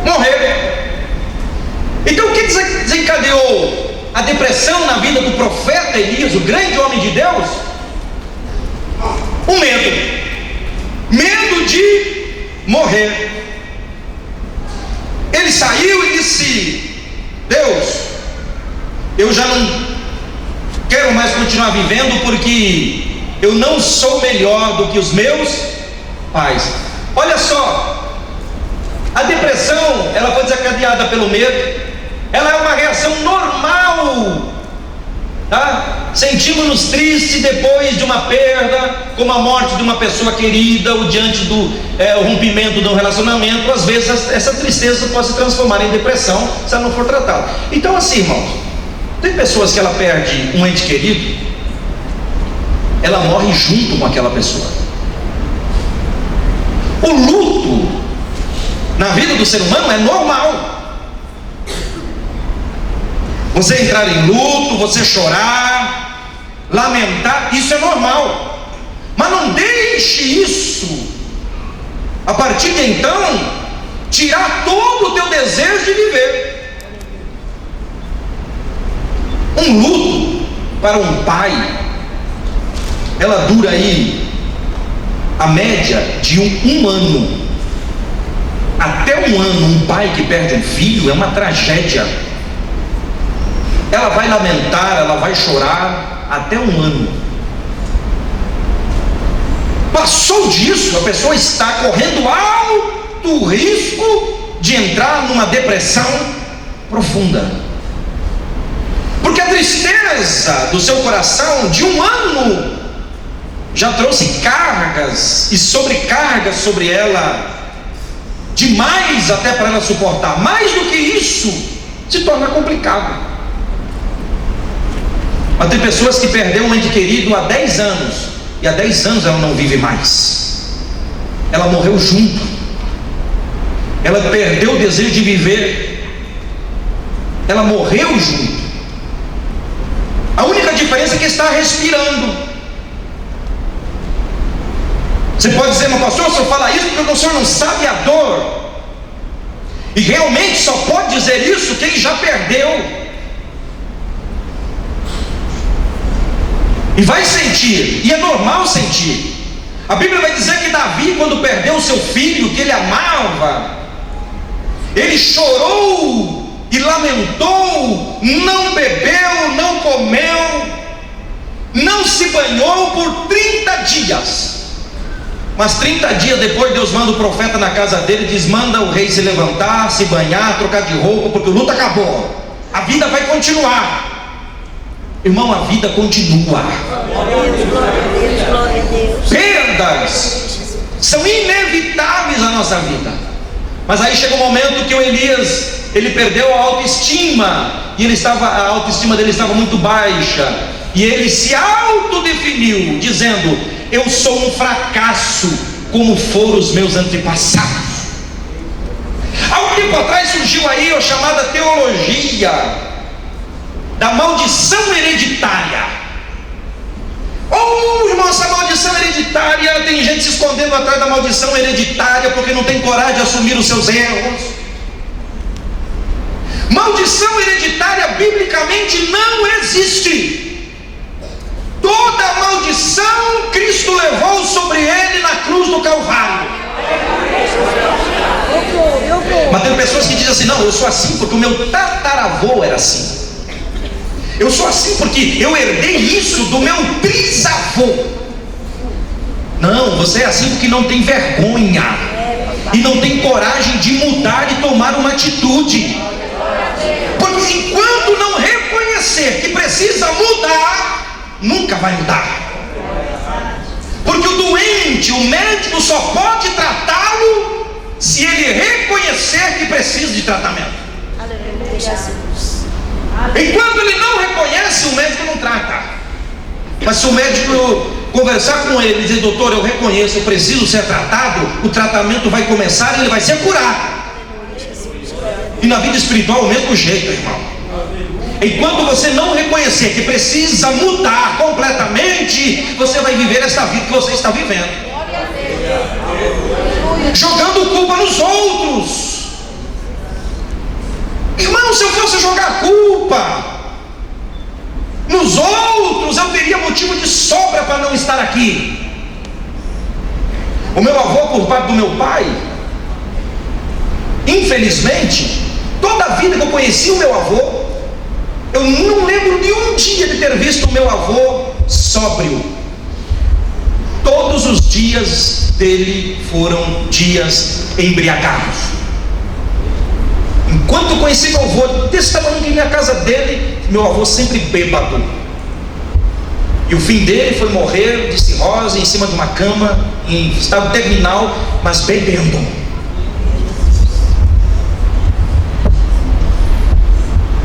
morrer. Então o que desencadeou a depressão na vida do profeta Elias, o grande homem de Deus? O medo de morrer. Ele saiu e disse: Deus, eu já não quero mais continuar vivendo, porque eu não sou melhor do que os meus pais. Olha só, a depressão, ela foi desencadeada pelo medo. Ela é uma reação normal, tá? Sentimos-nos tristes depois de uma perda, como a morte de uma pessoa querida, ou diante do rompimento de um relacionamento. Às vezes essa tristeza pode se transformar em depressão, se ela não for tratada. Então assim, irmãos, tem pessoas que ela perde um ente querido, ela morre junto com aquela pessoa. O luto na vida do ser humano é normal. Você entrar em luto, você chorar, lamentar, isso é normal. Mas não deixe isso, a partir de então, tirar todo o teu desejo de viver. Um luto para um pai, ela dura aí a média de um ano. Até um ano, um pai que perde um filho é uma tragédia. Ela vai lamentar, ela vai chorar até um ano. Passou disso, a pessoa está correndo alto risco de entrar numa depressão profunda. Porque a tristeza do seu coração de um ano já trouxe cargas e sobrecargas sobre ela, demais até para ela suportar. Mais do que isso, se torna complicado. Mas tem pessoas que perderam um ente querido há 10 anos, e há 10 anos ela não vive mais. Ela morreu junto. Ela perdeu o desejo de viver. Ela morreu junto. A única diferença é que está respirando. Você pode dizer, mas pastor, o senhor fala isso porque o senhor não sabe a dor. E realmente só pode dizer isso quem já perdeu. E vai sentir, e é normal sentir. A Bíblia vai dizer que Davi, quando perdeu o seu filho que ele amava, ele chorou e lamentou, não bebeu, não comeu, não se banhou por 30 dias. Mas 30 dias depois Deus manda o profeta na casa dele e diz: manda o rei se levantar, se banhar, trocar de roupa, porque o luto acabou, a vida vai continuar. Irmão, a vida continua. Perdas são inevitáveis na nossa vida. Mas aí chega um momento que o Elias, ele perdeu a autoestima, e a autoestima dele estava muito baixa, e ele se autodefiniu, dizendo: eu sou um fracasso, como foram os meus antepassados. Há um tempo atrás surgiu aí a chamada teologia da maldição hereditária. Oh, irmão, essa maldição hereditária, tem gente se escondendo atrás da maldição hereditária porque não tem coragem de assumir os seus erros. Maldição hereditária biblicamente não existe. Toda maldição Cristo levou sobre ele na cruz do Calvário. Mas tem pessoas que dizem assim: não, eu sou assim porque o meu tataravô era assim. Eu sou assim porque eu herdei isso do meu trisavô. Não, você é assim porque não tem vergonha e não tem coragem de mudar e tomar uma atitude. Porque enquanto não reconhecer que precisa mudar, nunca vai mudar. Porque o doente, o médico só pode tratá-lo se ele reconhecer que precisa de tratamento. Aleluia, Jesus. Enquanto ele não reconhece, o médico não trata. Mas se o médico conversar com ele e dizer: doutor, eu reconheço, eu preciso ser tratado, o tratamento vai começar e ele vai ser curado. E na vida espiritual é o mesmo jeito, irmão. Enquanto você não reconhecer que precisa mudar completamente, você vai viver esta vida que você está vivendo, jogando culpa nos outros. Irmão, se eu fosse jogar culpa nos outros, eu teria motivo de sobra para não estar aqui. O meu avô, por parte do meu pai, infelizmente, toda a vida que eu conheci o meu avô, eu não lembro de um dia de ter visto o meu avô sóbrio. Todos os dias dele foram dias embriagados. Enquanto eu conheci meu avô, desse tamanho que na casa dele, meu avô sempre bêbado. E o fim dele foi morrer de cirrose em cima de uma cama, em estado terminal, mas bebendo.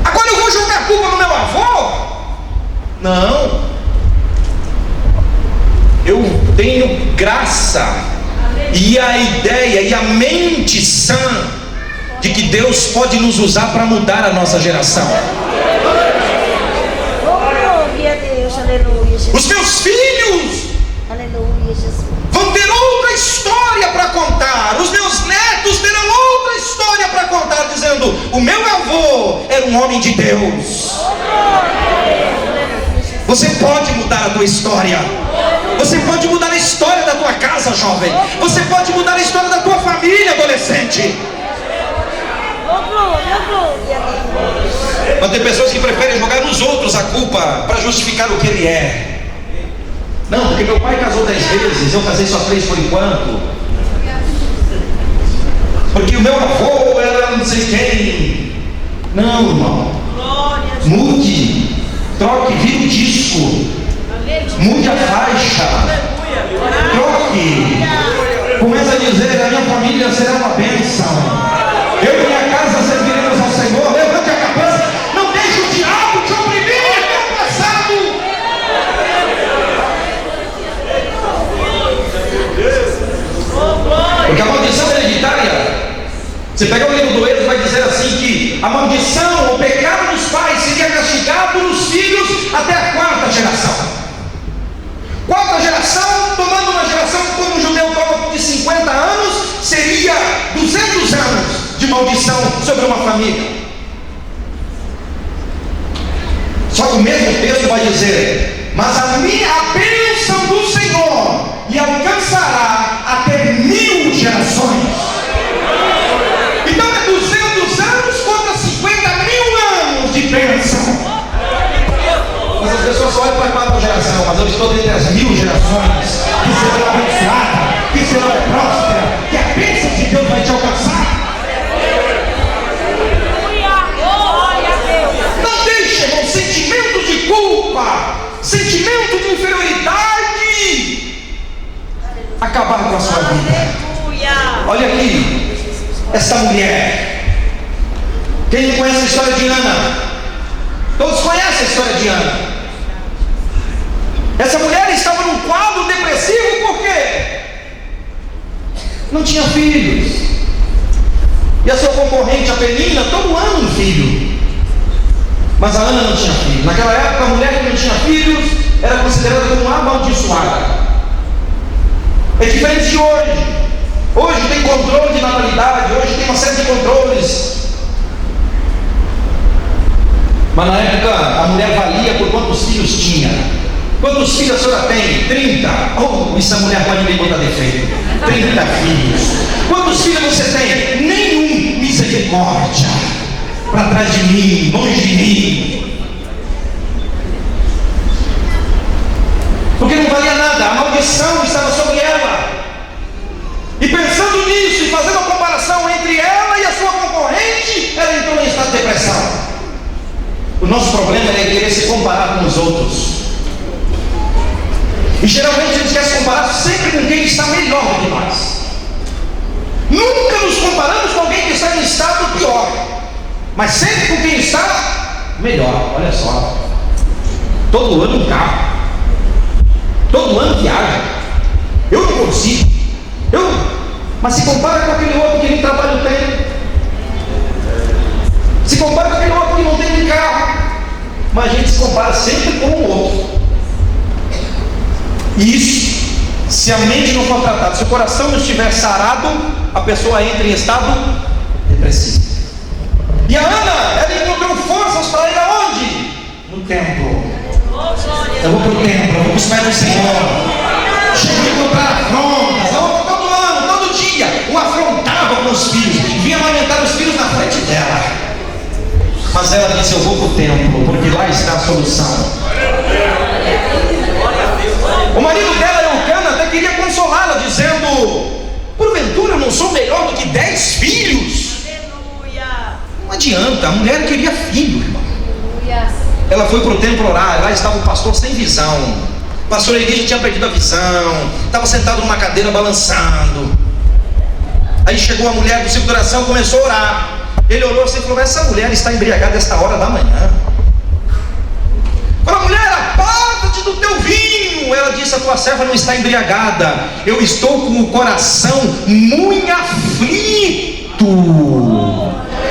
Agora eu vou jogar culpa no meu avô? Não. Eu tenho graça e a ideia e a mente sã de que Deus pode nos usar para mudar a nossa geração. Os meus filhos vão ter outra história para contar. Os meus netos terão outra história para contar, dizendo: o meu avô era um homem de Deus. Você pode mudar a tua história. Você pode mudar a história da tua casa, jovem. Você pode mudar a história da tua família, adolescente. Mas tem pessoas que preferem jogar nos outros a culpa para justificar o que ele é. Não, porque meu pai casou 10 vezes, eu casei só 3 por enquanto. Porque o meu avô era não sei quem. Não, irmão. Mude, troque, vire o disco, mude a faixa. dizer: a minha família será uma bênção. Eu e minha casa serviremos ao Senhor. Levante a cabeça. Não deixe o diabo te oprimir no passado. Porque a maldição hereditária, você pega o livro do Êxodo, vai dizer assim que a maldição, o pecado dos pais seria castigado nos filhos até a quarta geração. Quarta geração, tomando uma geração como um judeu toma de 50 anos, seria 200 anos de maldição sobre uma família. Só que o mesmo texto vai dizer: mas a bênção do Senhor lhe alcançará até 1000 gerações. Então é 200 anos contra 50 mil anos de bênção. Mas as pessoas só olham para a quarta geração, mas eu estou dentro das 1000 gerações que serão abençoadas, que serão prósperas, que a bênção de Deus vai te alcançar. Não deixe, irmão, sentimento de culpa, sentimento de inferioridade acabar com a sua vida. Olha aqui, essa mulher. Quem não conhece a história de Ana? Todos conhecem a história de Ana. Essa mulher estava num quadro depressivo porque não tinha filhos. E a sua concorrente, a Penina, todo ano um filho. Mas a Ana não tinha filho. Naquela época, a mulher que não tinha filhos era considerada como uma amaldiçoada. É diferente de hoje. Hoje tem controle de natalidade, hoje tem uma série de controles. Mas na época a mulher valia por quantos filhos tinha. Quantos filhos a senhora tem? 30. Oh, essa mulher pode nem botar defeito. 30 filhos. Quantos filhos você tem? Nenhum. Misericórdia. Para trás de mim, longe de mim. Porque não valia nada. A maldição estava sobre ela. E pensando nisso e fazendo a comparação entre ela e a sua concorrente, ela entrou em estado de depressão. O nosso problema é querer se comparar com os outros. E geralmente a gente quer se comparar sempre com quem está melhor do que nós. Nunca nos comparamos com alguém que está em estado pior, mas sempre com quem está melhor. Olha só, todo ano um carro, todo ano viaja. Eu não consigo. Mas se compara com aquele outro que nem trabalho tem. Se compara com aquele outro que não tem nem carro. Mas a gente se compara sempre com o outro. E isso, se a mente não for tratada, se o coração não estiver sarado, a pessoa entra em estado depressivo. E a Ana, ela encontrou forças para ir aonde? No templo. Eu vou para o templo, eu vou para os pés do Senhor. Chego a encontrar afrontas. Todo ano, todo dia, o afrontava com os filhos, vinha amamentar os filhos na frente dela. Mas ela disse: eu vou para o templo, porque lá está a solução. O marido dela, Eucana, até queria consolá-la, dizendo: porventura eu não sou melhor do que 10 filhos? Não adianta, a mulher queria filho, irmão. Ela foi para o templo orar, lá estava o pastor sem visão. O pastor Elias tinha perdido a visão, estava sentado numa cadeira balançando. Aí chegou a mulher do círculo de oração, começou a orar. Ele olhou assim e falou: essa mulher está embriagada esta hora da manhã. Falou: mulher, aparta-te do teu vinho. Ela disse: a tua serva não está embriagada, eu estou com o coração muito aflito.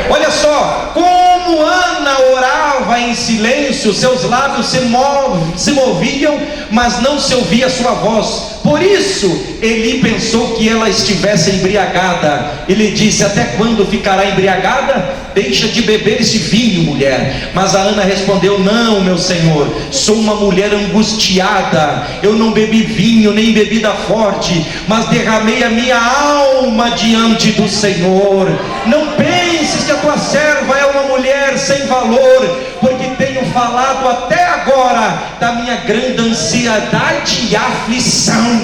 Olha só, como Ana orava em silêncio, seus lábios se moviam, mas não se ouvia a sua voz. Por isso, Eli pensou que ela estivesse embriagada. Ele disse: até quando ficará embriagada? Deixa de beber esse vinho, mulher. Mas a Ana respondeu: não, meu senhor, sou uma mulher angustiada. Eu não bebi vinho, nem bebida forte, mas derramei a minha alma diante do Senhor. Não penses que a tua serva é uma mulher sem valor, porque tenho falado até agora da minha grande ansiedade e aflição.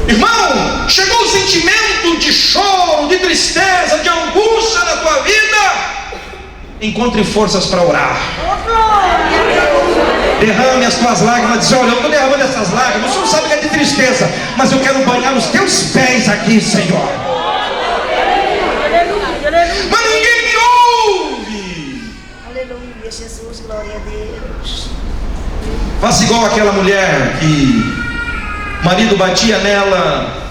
Irmão, chegou o sentimento de choro, de tristeza, de angústia na tua vida? Encontre forças para orar. Derrame as tuas lágrimas. Diz: olha, eu estou derramando essas lágrimas. O Senhor sabe que é de tristeza, mas eu quero banhar os teus pés aqui, Senhor. Mas ninguém me ouve. Aleluia, Jesus, glória a Deus. Faça igual aquela mulher que o marido batia nela,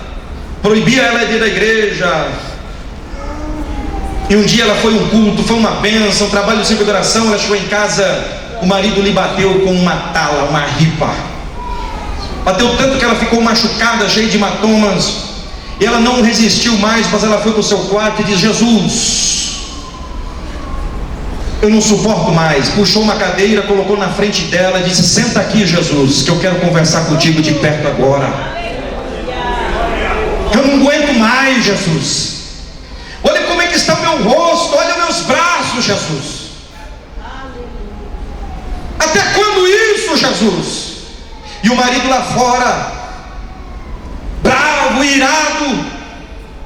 proibia ela de ir à igreja. E um dia ela foi a um culto, foi uma bênção, trabalho de círculo de oração. Ela chegou em casa, o marido lhe bateu com uma tala, uma ripa. Bateu tanto que ela ficou machucada, cheia de hematomas. E ela não resistiu mais, mas ela foi para o seu quarto e disse: Jesus, eu não suporto mais. Puxou uma cadeira, colocou na frente dela e disse: senta aqui, Jesus, que eu quero conversar contigo de perto agora. Eu não aguento mais, Jesus. Olha como é que está o meu rosto, olha meus braços, Jesus. Até quando isso, Jesus? E o marido lá fora, bravo, irado,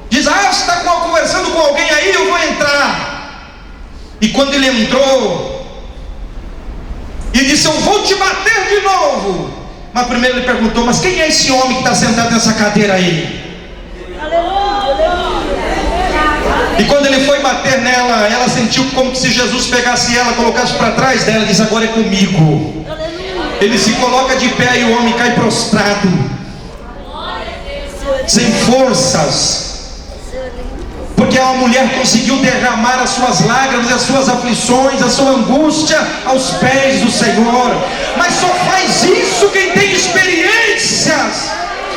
diz: ah, você está conversando com alguém aí? Eu vou entrar. E quando ele entrou e disse: eu vou te bater de novo. Mas primeiro ele perguntou: mas quem é esse homem que está sentado nessa cadeira aí? E quando ele foi bater nela, ela sentiu como se Jesus pegasse ela, colocasse para trás dela e disse: agora é comigo. Ele se coloca de pé e o homem cai prostrado, sem forças, porque a mulher conseguiu derramar as suas lágrimas, as suas aflições, a sua angústia aos pés do Senhor. Mas só faz isso quem tem experiências,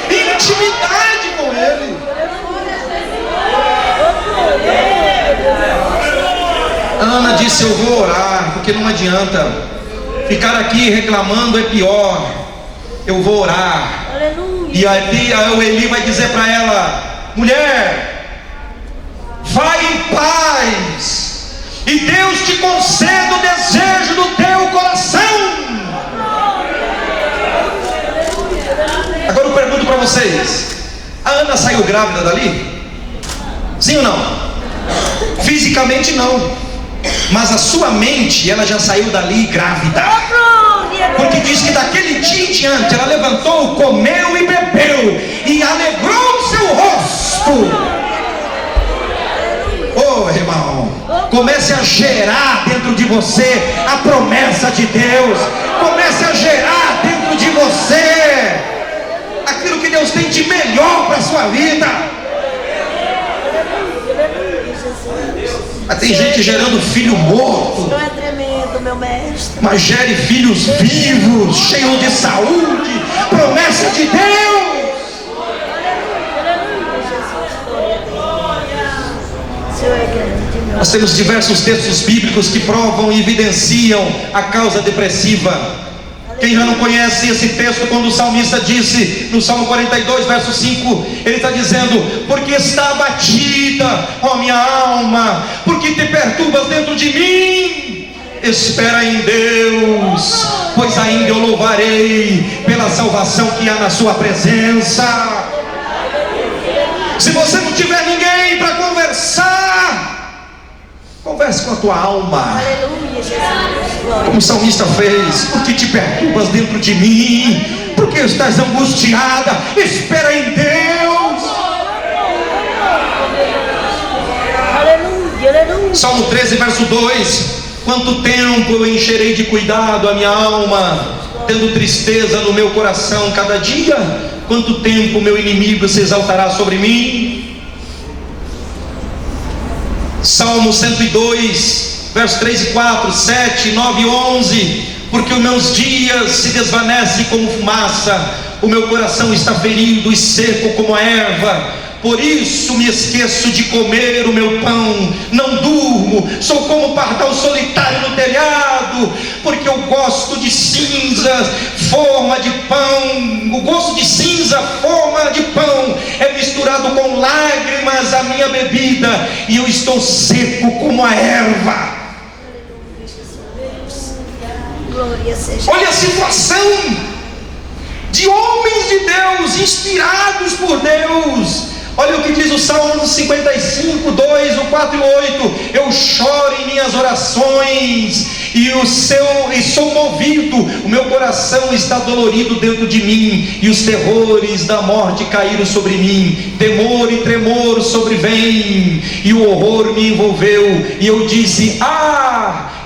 intimidade com Ele. Ana disse: eu vou orar, porque não adianta ficar aqui reclamando, é pior. Eu vou orar. E aí o Eli vai dizer para ela: mulher, vai em paz, e Deus te conceda o desejo do teu coração. Agora eu pergunto para vocês: a Ana saiu grávida dali? Sim ou não? Fisicamente não, mas a sua mente, ela já saiu dali grávida. Porque diz que daquele dia em diante ela levantou, comeu e bebeu, e alegrou o seu rosto. Oh, irmão, comece a gerar dentro de você a promessa de Deus. Comece a gerar dentro de você aquilo que Deus tem de melhor para a sua vida. Mas tem gente gerando filho morto. Não é tremendo, meu mestre. Mas gere filhos vivos, cheios de saúde, promessa de Deus. Nós temos diversos textos bíblicos que provam e evidenciam a causa depressiva. Quem já não conhece esse texto, quando o salmista disse no Salmo 42, verso 5, ele está dizendo: porque está abatida, ó minha alma, porque te perturbas dentro de mim. Espera em Deus, pois ainda eu louvarei pela salvação que há na sua presença. Se você não tiver ninguém para conversar, converse com a tua alma. Como o salmista fez: porque te perturbas dentro de mim, porque estás angustiada. Espera em Deus. Salmo 13, verso 2: quanto tempo eu encherei de cuidado a minha alma, tendo tristeza no meu coração cada dia? Quanto tempo meu inimigo se exaltará sobre mim? Salmo 102, verso 3 e 4, 7, 9 e 11: porque os meus dias se desvanecem como fumaça, o meu coração está ferido e seco como a erva. Por isso me esqueço de comer o meu pão, não durmo, sou como pardal solitário no telhado, porque eu gosto de cinza, forma de pão. O gosto de cinza, forma de pão, é misturado com lágrimas a minha bebida, e eu estou seco como a erva. Olha a situação de homens de Deus, inspirados por Deus. Olha o que diz o Salmo 55, 2, o 4 e 8: eu choro em minhas orações, e sou movido, o meu coração está dolorido dentro de mim, e os terrores da morte caíram sobre mim, temor e tremor sobrevêm, e o horror me envolveu, e eu disse: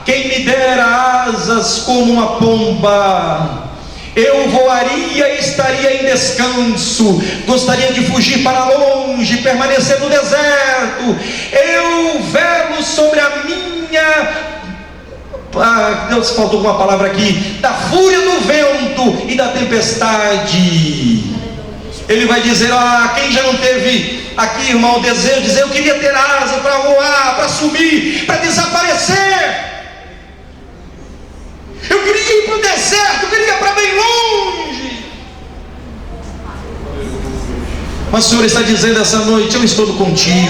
quem me dera asas como uma pomba, eu voaria e estaria em descanso, gostaria de fugir para longe, permanecer no deserto, eu velo sobre a minha... Deus, faltou uma palavra aqui, da fúria do vento e da tempestade. Ele vai dizer: quem já não teve aqui, irmão, o desejo de dizer: eu queria ter asa para voar, para subir, para desaparecer, eu queria ir para o deserto, eu queria ir para bem longe. Mas o Senhor está dizendo essa noite: eu estou contigo.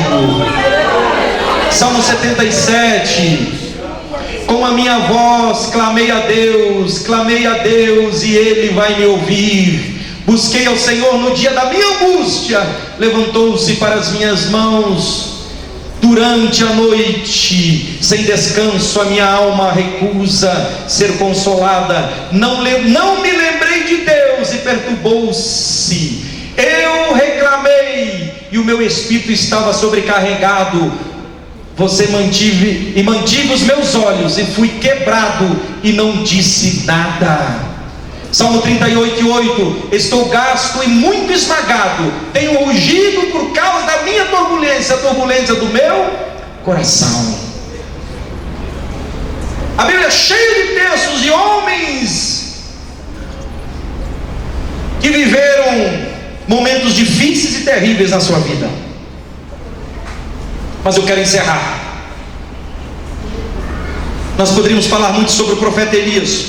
Salmo 77: com a minha voz clamei a Deus, e Ele vai me ouvir. Busquei ao Senhor no dia da minha angústia, levantou-se para as minhas mãos. Durante a noite, sem descanso, a minha alma recusa ser consolada. Não me lembrei de Deus e perturbou-se. Eu reclamei e o meu espírito estava sobrecarregado. Você mantive os meus olhos, e fui quebrado e não disse nada. Salmo 38:8: estou gasto e muito esmagado, tenho rugido por causa da minha turbulência, a turbulência do meu coração. A Bíblia é cheia de textos de homens que viveram momentos difíceis e terríveis na sua vida. Mas eu quero encerrar. Nós poderíamos falar muito sobre o profeta Elias,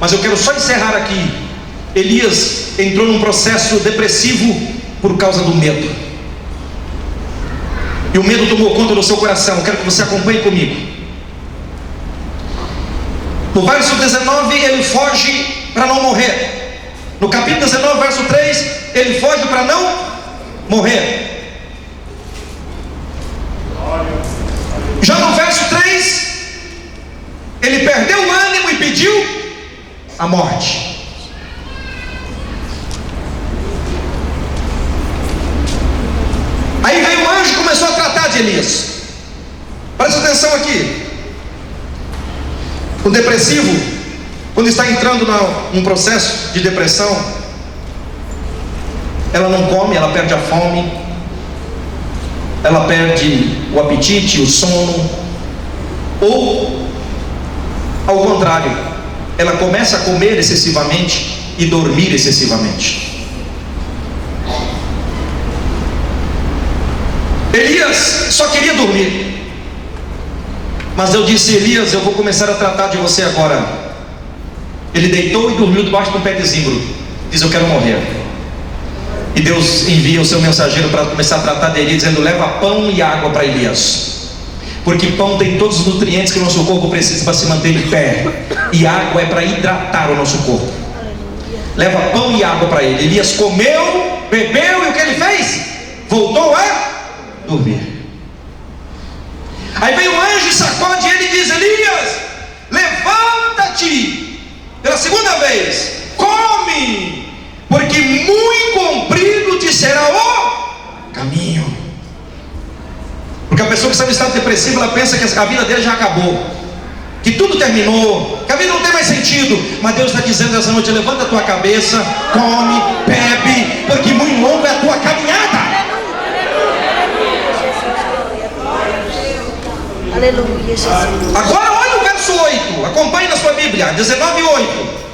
mas eu quero só encerrar aqui. Elias entrou num processo depressivo por causa do medo, e o medo tomou conta do seu coração. Eu quero que você acompanhe comigo. No verso 19, ele foge para não morrer. No capítulo 19, verso 3, ele foge para não morrer. Já no verso 3, ele perdeu o ânimo e pediu a morte. Aí veio um anjo e começou a tratar de Elias. Presta atenção aqui. O depressivo, quando está entrando num processo de depressão, ela não come, ela perde a fome, ela perde o apetite, o sono, ou ao contrário, ela começa a comer excessivamente e dormir excessivamente. Elias só queria dormir, mas Deus disse: Elias, eu vou começar a tratar de você agora. Ele deitou e dormiu debaixo de um pé de zimbro. Diz: eu quero morrer. E Deus envia o seu mensageiro para começar a tratar de Elias, dizendo: leva pão e água para Elias, porque pão tem todos os nutrientes que o nosso corpo precisa para se manter em pé, e água é para hidratar o nosso corpo. Leva pão e água para ele. Elias comeu, bebeu, e o que ele fez? Voltou a dormir. Aí vem um anjo e sacode ele e diz: Elias, levanta-te pela segunda vez, come, porque muito comprido te será o caminho. Porque a pessoa que está em estado depressivo, ela pensa que a vida dele já acabou, que tudo terminou, que a vida não tem mais sentido. Mas Deus está dizendo essa noite: levanta a tua cabeça, come, bebe, porque muito longo é a tua caminhada. Aleluia, Jesus. Agora olha o verso 8, acompanhe na sua Bíblia, 19:8.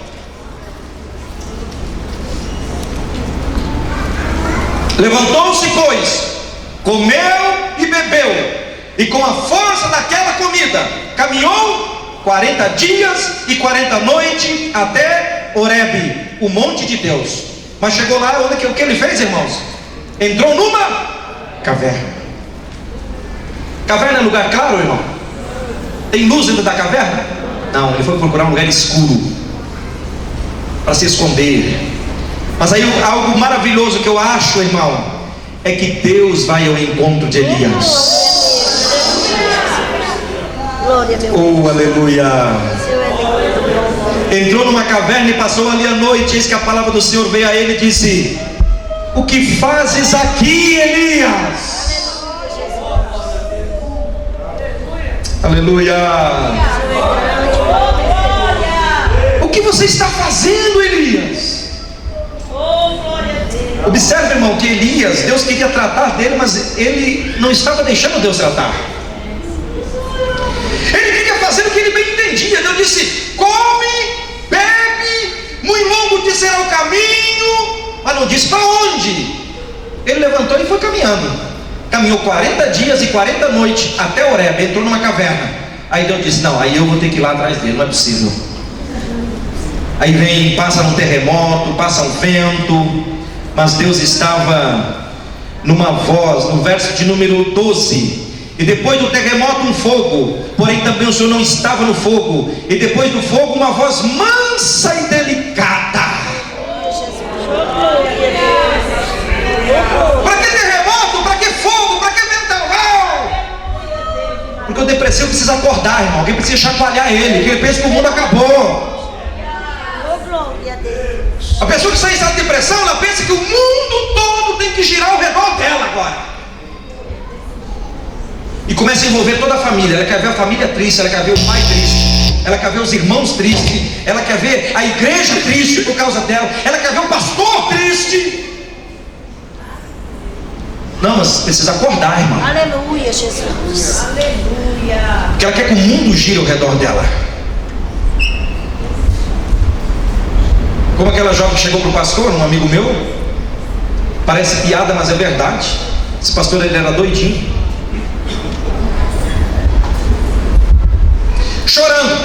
Levantou-se, pois, comeu e bebeu, e com a força daquela comida caminhou 40 dias e 40 noites até Horebe, o monte de Deus. Mas chegou lá, o que ele fez, irmãos? Entrou numa caverna. Caverna é lugar claro, irmão? Tem luz dentro da caverna? Não, ele foi procurar um lugar escuro para se esconder. Mas aí algo maravilhoso que eu acho, irmão, é que Deus vai ao encontro de Elias. Glória, meu Oh, aleluia. Senhor é lindo, meu amor. Entrou numa caverna e passou ali a noite. Eis que a palavra do Senhor veio a ele e disse: o que fazes aqui, Elias? Aleluia. O que você está fazendo, Elias? Observe, irmão, que Elias, Deus queria tratar dele, mas ele não estava deixando Deus tratar. Ele queria fazer o que ele bem entendia. Deus disse: come, bebe, muito longo te será o caminho, mas não disse para onde. Ele levantou e foi caminhando. Caminhou 40 dias e 40 noites até Horebe, entrou numa caverna. Aí Deus disse: não, aí eu vou ter que ir lá atrás dele, não é possível. Aí passa um terremoto, passa um vento, mas Deus estava numa voz, no verso de número 12. E depois do terremoto um fogo, porém também o Senhor não estava no fogo. E depois do fogo uma voz mansa e delicada. Para que terremoto? Para que fogo? Para que vendaval? Porque o depressivo precisa acordar, irmão. Alguém precisa chacoalhar ele, porque ele pensa que o mundo acabou. A pessoa que está em estado de depressão, ela pensa que o mundo todo tem que girar ao redor dela agora. E começa a envolver toda a família. Ela quer ver a família triste, ela quer ver o pai triste, ela quer ver os irmãos tristes, ela quer ver a igreja triste por causa dela, ela quer ver o pastor triste. Não, mas precisa acordar, irmão. Aleluia, Jesus. Aleluia. Porque ela quer que o mundo gire ao redor dela. Como aquela jovem chegou para o pastor, um amigo meu. Parece piada, mas é verdade. Esse pastor, ele era doidinho, chorando,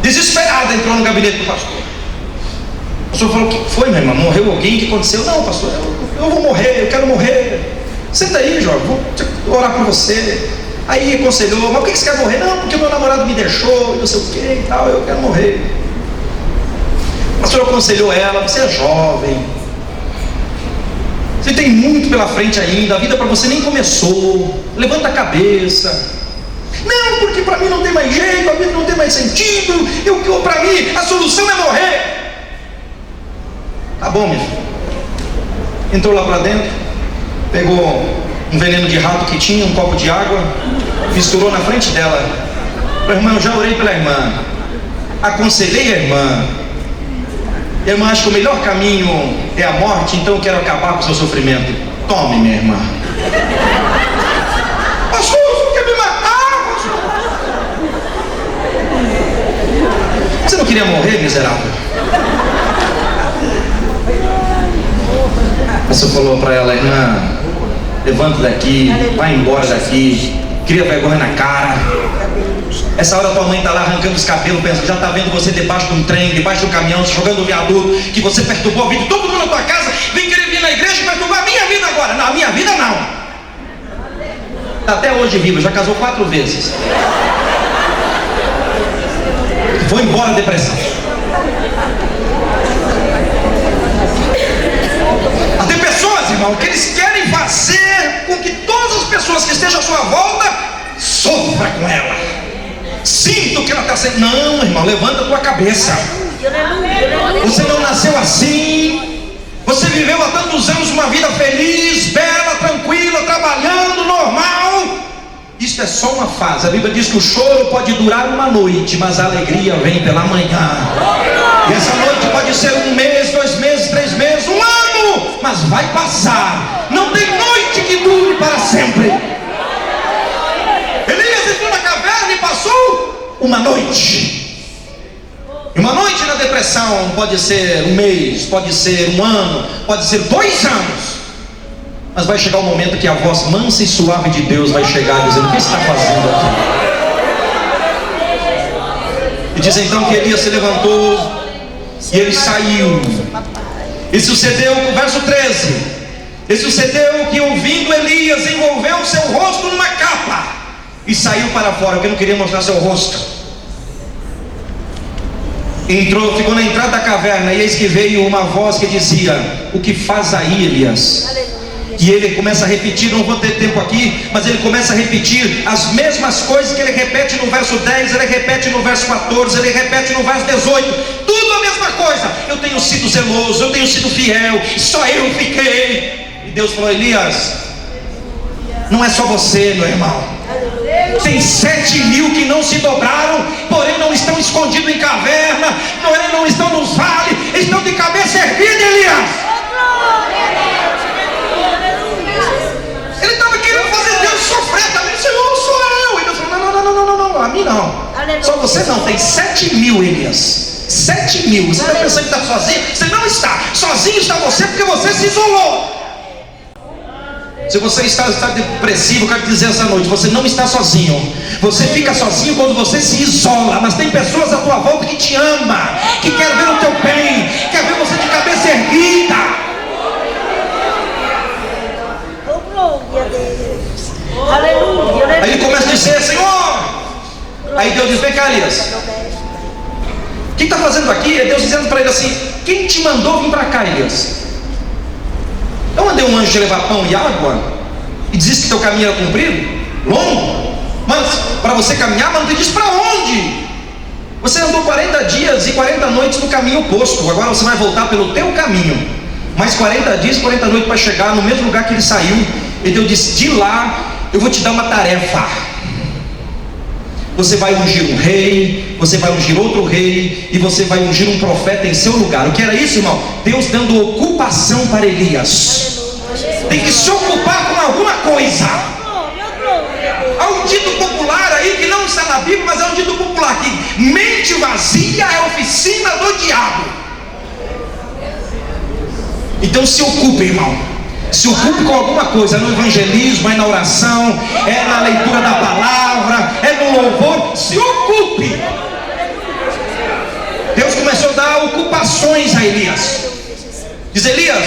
desesperada, entrou no gabinete do pastor. O pastor falou: o que foi, minha irmã? Morreu alguém? O que aconteceu? Não, pastor, eu vou morrer, eu quero morrer. Senta aí, jovem, vou orar por você. Aí aconselhou: mas por que você quer morrer? Não, porque meu namorado me deixou, não sei o que e tal, eu quero morrer. O pastor aconselhou ela: você é jovem, você tem muito pela frente ainda, a vida para você nem começou, levanta a cabeça. Não, porque para mim não tem mais jeito, a vida não tem mais sentido, para mim a solução é morrer. Tá bom, minha filha. Entrou lá para dentro, pegou um veneno de rato que tinha, um copo de água, misturou na frente dela. Falei: irmã, eu já orei pela irmã, aconselhei a irmã. A irmã acha que o melhor caminho é a morte, então eu quero acabar com o seu sofrimento. Tome, minha irmã. Pastor, você quer me matar, pastor? Você não queria morrer, miserável? O pastor falou para ela: irmã, levanta daqui, vai embora daqui, cria vergonha na cara. Essa hora tua mãe está lá arrancando os cabelos, pensa que já está vendo você debaixo de um trem, debaixo de um caminhão, jogando um viaduto, que você perturbou a vida de todo mundo na tua casa, vem querer vir na igreja e perturbar a minha vida agora. Não, a minha vida não. Está até hoje viva, já casou 4 vezes. Vou embora, depressão. Tem pessoas, irmão, que eles querem fazer com que todas as pessoas que estejam à sua volta sofram com ela. Sinto que ela está sendo. Não, irmão, levanta a tua cabeça. Você não nasceu assim. Você viveu há tantos anos uma vida feliz, bela, tranquila, trabalhando, normal. Isso é só uma fase. A Bíblia diz que o choro pode durar uma noite, mas a alegria vem pela manhã. E essa noite pode ser 1 mês, 2 meses, 3 meses, 1 ano, mas vai passar. Não tem noite que dure para sempre. Elias entrou na caverna e passou uma noite. E uma noite na depressão pode ser 1 mês, pode ser 1 ano, pode ser 2 anos. Mas vai chegar o momento que a voz mansa e suave de Deus vai chegar dizendo: o que está fazendo aqui? E diz então que Elias se levantou e ele saiu. E sucedeu, no verso 13, e sucedeu que, ouvindo Elias, envolveu seu rosto numa capa e saiu para fora, porque não queria mostrar seu rosto. Entrou, ficou na entrada da caverna, e eis que veio uma voz que dizia: o que faz aí, Elias? E ele começa a repetir, não vou ter tempo aqui, mas ele começa a repetir as mesmas coisas que ele repete no verso 10, ele repete no verso 14, ele repete no verso 18, tudo a mesma coisa. Eu tenho sido zeloso, eu tenho sido fiel, só eu fiquei. E Deus falou: Elias, não é só você, meu irmão. Tem 7.000 que não se dobraram, porém não estão escondidos em caverna, porém não estão nos vales, estão de cabeça erguida, Elias. Ele estava querendo fazer Deus sofrer também. Senhor, sou eu. E Deus falou: não, a mim não. Só você não, tem 7.000, Elias. 7.000. Você está pensando que está sozinho? Você não está. Sozinho está você porque você se isolou. Se você está depressivo, eu quero te dizer essa noite: você não está sozinho. Você fica sozinho quando você se isola. Mas tem pessoas à tua volta que te amam, que quer ver o teu bem, quer ver você de cabeça erguida. Aí ele começa a dizer: Senhor. Aí Deus diz: vem cá, Elias, o que está fazendo aqui? É Deus dizendo para ele assim: quem te mandou vir para cá, Elias? Eu mandei um anjo te levar pão e água e disse que teu caminho era comprido, longo, mas para você caminhar, mas não te disse para onde. Você andou 40 dias e 40 noites no caminho oposto. Agora você vai voltar pelo teu caminho, mais 40 dias e 40 noites para chegar no mesmo lugar que ele saiu. E Deus disse: de lá eu vou te dar uma tarefa. Você vai ungir um rei, você vai ungir outro rei, e você vai ungir um profeta em seu lugar. O que era isso, irmão? Deus dando ocupação para Elias. Tem que se ocupar com alguma coisa. Há um dito popular aí que não está na Bíblia, mas é um dito popular que mente vazia é oficina do diabo. Então se ocupe, irmão. Se ocupe com alguma coisa, no evangelismo, é na oração, é na leitura da palavra, é no louvor. Se ocupe. Deus começou a dar ocupações a Elias. Diz: Elias,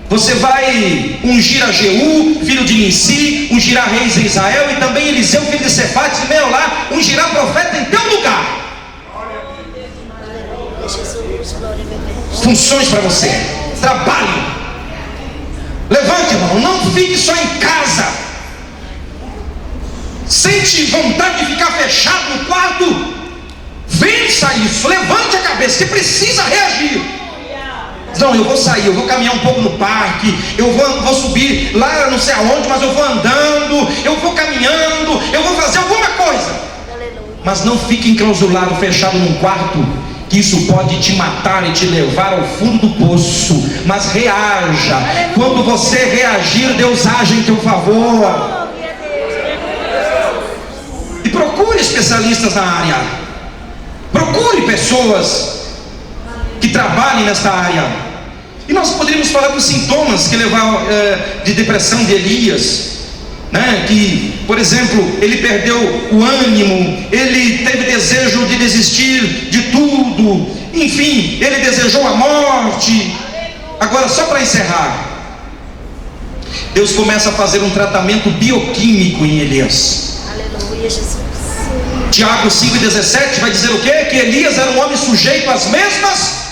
você vai ungir a Jeú, filho de Nissi, ungirá reis em Israel, e também Eliseu, filho de Safate, de Meolá, ungirá profeta em teu lugar. Funções para você, trabalho. Levante, irmão, não fique só em casa. Sente vontade de ficar fechado no quarto? Vença isso, levante a cabeça, você precisa reagir. Não, eu vou sair, eu vou caminhar um pouco no parque, eu vou subir lá não sei aonde, mas eu vou andando, eu vou caminhando, eu vou fazer alguma coisa. Mas não fique enclausulado, fechado num quarto, que isso pode te matar e te levar ao fundo do poço. Mas reaja. Quando você reagir, Deus age em teu favor. E procure especialistas na área. Procure pessoas que trabalhem nesta área. E nós poderíamos falar dos sintomas que levaram de depressão de Elias, né? Que, por exemplo, ele perdeu o ânimo, ele teve desejo de desistir de tudo, enfim, ele desejou a morte. Agora, só para encerrar, Deus começa a fazer um tratamento bioquímico em Elias. Aleluia, Jesus. Tiago 5,17 vai dizer o quê? Que Elias era um homem sujeito às mesmas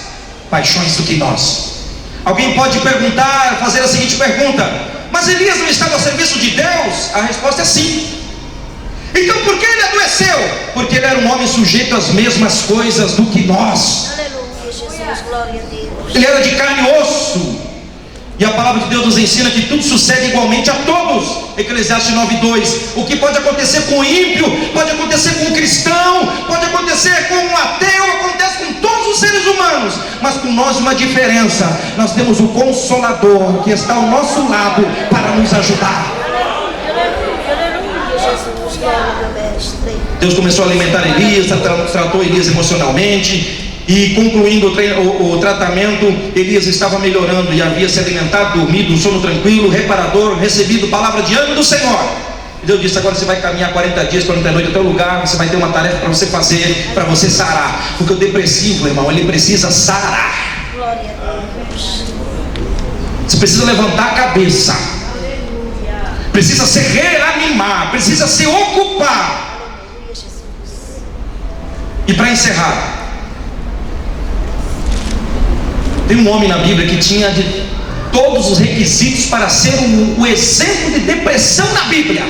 paixões do que nós. Alguém pode perguntar, fazer a seguinte pergunta: mas Elias não estava ao serviço de Deus? A resposta é sim. Então por que ele adoeceu? Porque ele era um homem sujeito às mesmas coisas do que nós. Aleluia, Jesus, glória a Deus. Ele era de carne e osso. E a palavra de Deus nos ensina que tudo sucede igualmente a todos. Eclesiastes 9:2. O que pode acontecer com o ímpio, pode acontecer com o cristão, pode acontecer com o ateu, acontece com todos os seres humanos. Mas com nós uma diferença: nós temos o Consolador que está ao nosso lado para nos ajudar. Aleluia, Jesus, glória, meu mestre. Deus começou a alimentar Elias, tratou Elias emocionalmente. E concluindo o tratamento, Elias estava melhorando e havia se alimentado, dormido, um sono tranquilo, reparador, recebido palavra de ânimo do Senhor. E Deus disse: agora você vai caminhar 40 dias, 40 noites até o lugar, você vai ter uma tarefa para você fazer, para você sarar. Porque o depressivo, irmão, ele precisa sarar. Glória a Deus. Você precisa levantar a cabeça, precisa se reanimar, precisa se ocupar. Aleluia, Jesus. E para encerrar, tem um homem na Bíblia que tinha de todos os requisitos para ser o exemplo de depressão na Bíblia,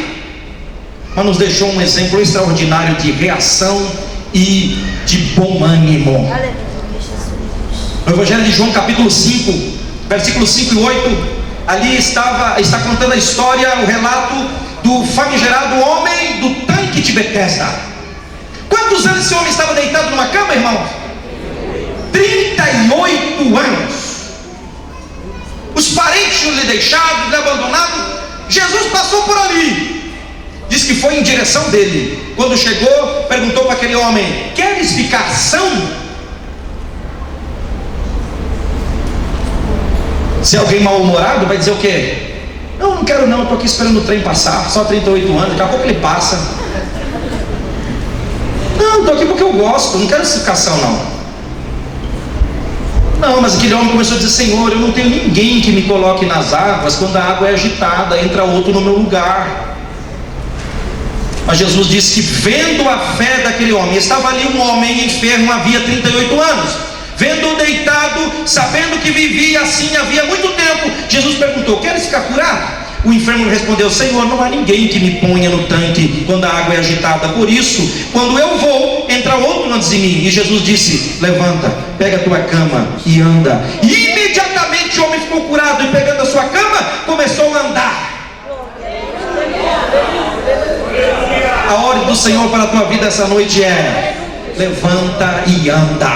mas nos deixou um exemplo extraordinário de reação e de bom ânimo. Aleluia, Jesus. No Evangelho de João, capítulo 5, versículos 5 e 8, ali está contando a história, o relato do famigerado homem do tanque de Betesda. Quantos anos esse homem estava deitado numa cama, irmão? 38 anos. Os parentes tinham lhe deixado, lhe abandonado. Jesus passou por ali. Diz que foi em direção dele. Quando chegou, perguntou para aquele homem: queres ficar são? Se alguém mal-humorado vai dizer o quê? Não quero não, estou aqui esperando o trem passar. Só 38 anos, daqui a pouco ele passa. Não, estou aqui porque eu gosto, não quero ficar são não. Não, mas aquele homem começou a dizer: Senhor, eu não tenho ninguém que me coloque nas águas quando a água é agitada, entra outro no meu lugar. Mas Jesus disse que, vendo a fé daquele homem, estava ali um homem enfermo havia 38 anos, vendo-o deitado, sabendo que vivia assim havia muito tempo, Jesus perguntou: queres ficar curado? O enfermo respondeu: Senhor, não há ninguém que me ponha no tanque quando a água é agitada, por isso, quando eu vou, entra outro antes de mim. E Jesus disse: levanta, pega a tua cama e anda. E imediatamente o homem ficou curado, e pegando a sua cama, começou a andar. A ordem do Senhor para a tua vida essa noite é: levanta e anda.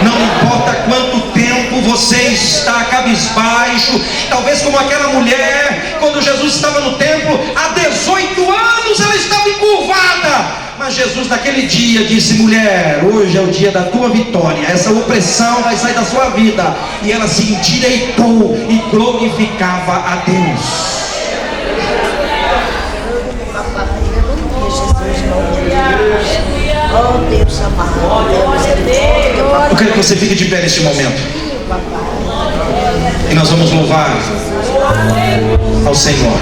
Não importa quanto tempo você está cabisbaixo, talvez como aquela mulher, quando Jesus estava no templo, há 18 anos ela estava encurvada, mas Jesus naquele dia disse: mulher, hoje é o dia da tua vitória, essa opressão vai sair da sua vida. E ela se endireitou e glorificava a Deus. Oh Deus amado, Eu quero que você fique de pé neste momento, e nós vamos louvar ao Senhor.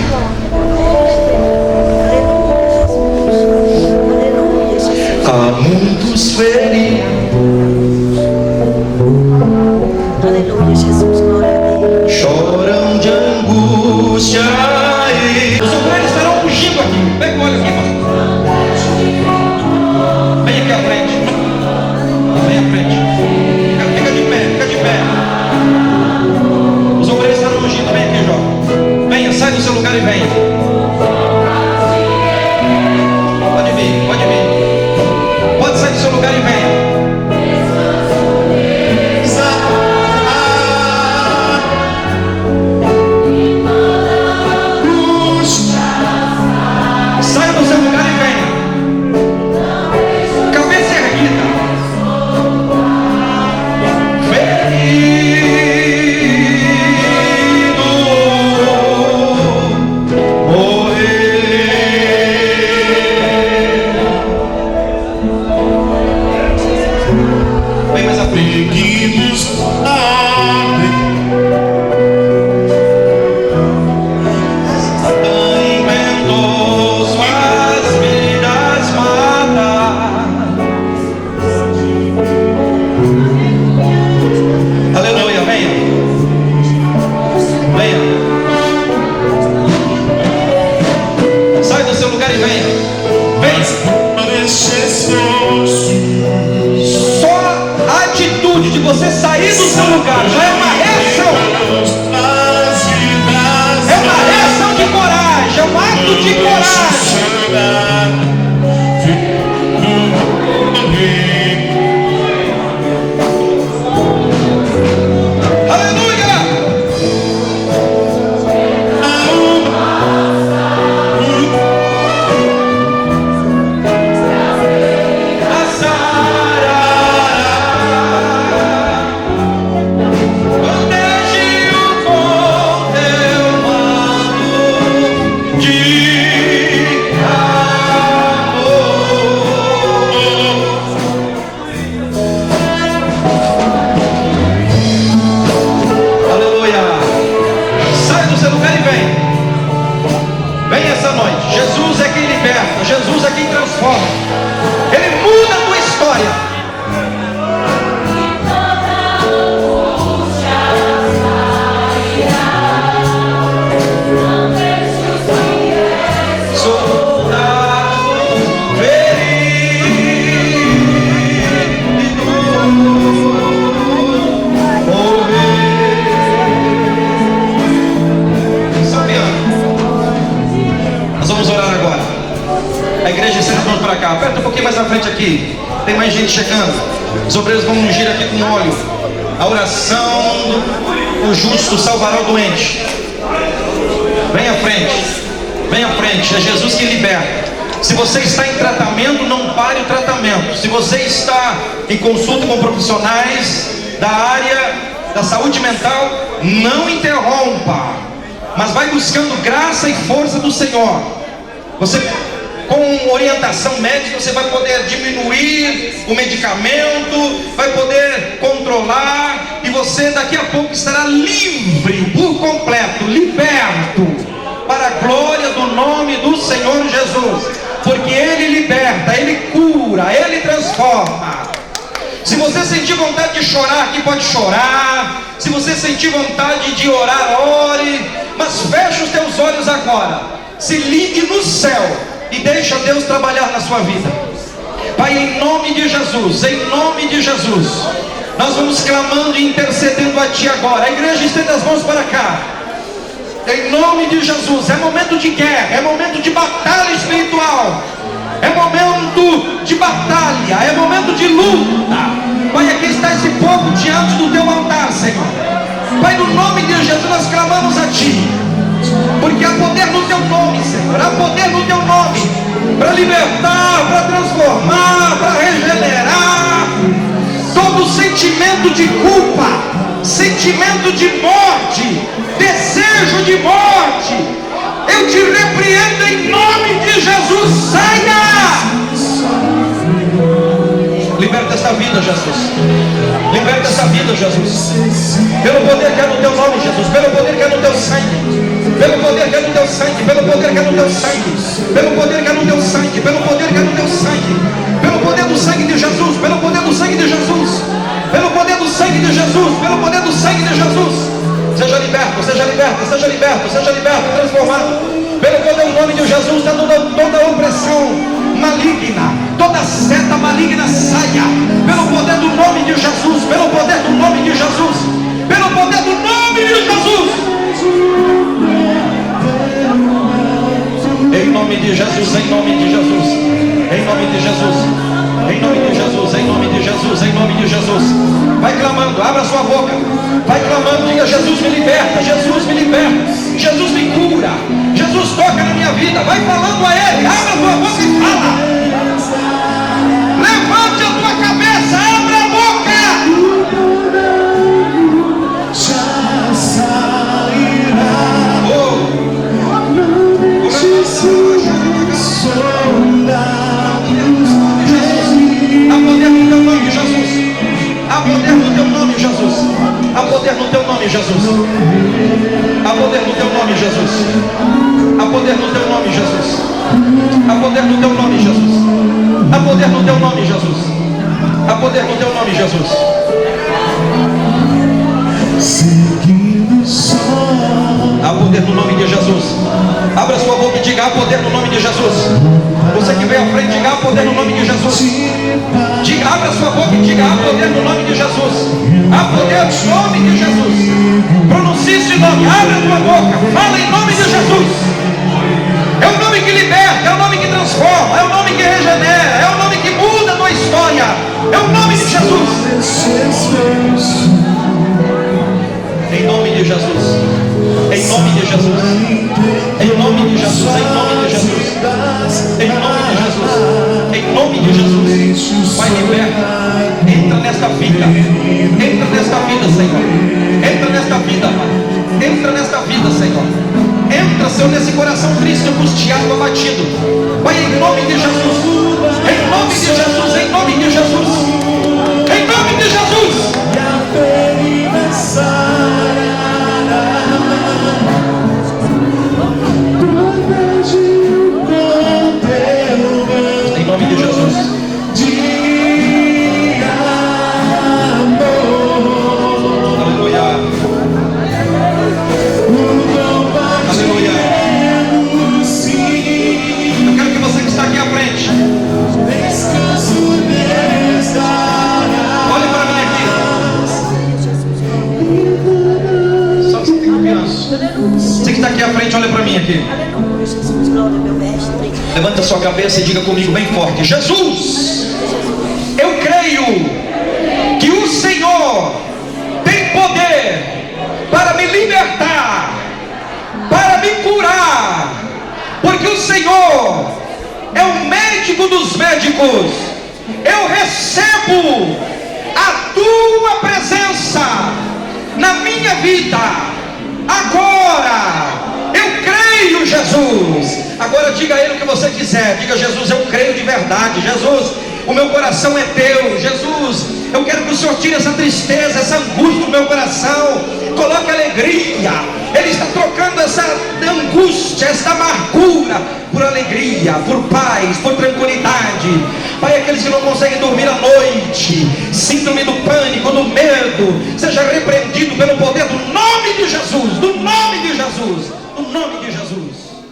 Há muitos feridos, aleluia, Jesus, glória a Deus. choram de angústia e os obreiros estarão fugindo aqui. Vem, olha aqui, pastor. Vem aqui à frente. Vem à frente. Fica de pé, fica de pé. Os obreiros estarão fugindo. Vem aqui, jovem. Venha, sai do seu lugar e venha. Pode vir, pode vir. Pode sair do seu lugar e venha. Você sair do seu lugar já é uma reação. É uma reação de coragem, é um ato de coragem. De aqui. Tem mais gente chegando. Os obreiros vão ungir aqui com óleo. A oração do justo salvará o doente. Vem à frente. Vem à frente. É Jesus que liberta. Se você está em tratamento, não pare o tratamento. Se você está em consulta com profissionais da área da saúde mental, não interrompa, mas vai buscando graça e força do Senhor. Você, com orientação médica, você vai poder diminuir o medicamento, vai poder controlar, e você daqui a pouco estará livre por completo, liberto, para a glória do nome do Senhor Jesus. Porque Ele liberta, Ele cura, Ele transforma. Se você sentir vontade de chorar aqui, pode chorar. Se você sentir vontade de orar, ore. Mas feche os teus olhos agora. Se ligue no céu e deixa Deus trabalhar na sua vida. Pai, em nome de Jesus, em nome de Jesus, nós vamos clamando e intercedendo a Ti agora. A igreja estende as mãos para cá. Em nome de Jesus, é momento de guerra, é momento de batalha espiritual, é momento de batalha, é momento de luta. Pai, aqui está esse povo diante do Teu altar, Senhor. Pai, no nome de Jesus nós clamamos a Ti, porque há poder no Teu nome, Senhor, há poder no Teu nome, para libertar, para transformar, para regenerar. Todo sentimento de culpa, sentimento de morte, desejo de morte, eu te repreendo em nome de Jesus. Saia! Liberta essa vida, Jesus. Liberta essa vida, Jesus. Pelo poder que é no Teu nome, Jesus. Pelo poder que é no Teu sangue. Pelo poder que é no Teu sangue. Pelo poder que é no Teu sangue. Pelo poder que é no Teu sangue. Pelo poder que é no Teu sangue. Pelo poder do sangue de Jesus. Pelo poder do sangue de Jesus. Pelo poder do sangue de Jesus. Pelo poder do sangue de Jesus. Seja liberto, seja liberto, seja liberto, seja liberto, transformado. Pelo poder do nome de Jesus, toda opressão maligna, toda seta maligna saia. Pelo poder do nome de Jesus, pelo poder do nome de Jesus, pelo poder do nome de Jesus. Em nome de Jesus, em nome de Jesus, em nome de Jesus, em nome de Jesus, em nome de Jesus, em nome de Jesus. Vai clamando, abra sua boca. Vai clamando, diga: Jesus me liberta, Jesus me liberta, Jesus me cura, Jesus toca na minha vida. Vai falando a Ele, abra a tua boca e fala. Levante a tua cabeça, abra a boca. Já sairá. Há poder no Teu nome, Jesus. Há poder no Teu nome, Jesus. Há poder no Teu nome, Jesus. Há poder no Teu nome, Jesus. Há poder no Teu nome, Jesus. Há poder no Teu nome, Jesus. Há poder no Teu nome, Jesus. Há poder no Teu nome, Jesus. Há poder no nome de Jesus. Abra sua boca e diga: há poder no nome de Jesus. Você que veio à frente, diga: há poder no nome de Jesus. Diga, abra sua boca e diga: há poder no nome de Jesus. Há poder no nome de Jesus. Pronuncie esse nome, abre a tua boca, fala em nome de Jesus. É o nome que liberta, é o nome que transforma, é o nome que regenera, é o nome que muda a tua história. É o nome de Jesus. Em nome de Jesus. Em nome de Jesus. Em nome de Jesus. Em nome de Jesus. Em nome de Jesus. Em nome de Jesus. Pai, liberta. Entra nesta vida. Entra nesta vida, Senhor. Entra nesta vida, Pai. Entra nesta vida, Senhor. Entra, Senhor, nesse coração triste, angustiado, abatido. Pai, em nome de Jesus. Em nome de Jesus. Em nome de Jesus. Em nome de Jesus. Em nome de Jesus. Aleluia. Aleluia. Eu quero que você que está aqui à frente olhe para mim aqui. Só que você tem confiança. Você que está aqui à frente, olha para mim aqui. Aleluia, Jesus, glória, meu mestre. Levanta a sua cabeça e diga comigo bem forte: Jesus! Eu creio que o Senhor tem poder para me libertar, para me curar, porque o Senhor é o médico dos médicos. Eu recebo a tua presença na minha vida agora. Eu creio, Jesus. Agora diga a Ele o que você quiser. Diga: Jesus, eu creio de verdade. Jesus, o meu coração é teu. Jesus, eu quero que o Senhor tire essa tristeza, essa angústia do meu coração. Coloque alegria. Ele está trocando essa angústia, essa amargura por alegria, por paz, por tranquilidade. Pai, aqueles que não conseguem dormir à noite, síndrome do pânico, do medo, seja repreendido pelo poder do nome de Jesus, do nome de Jesus, do nome de Jesus.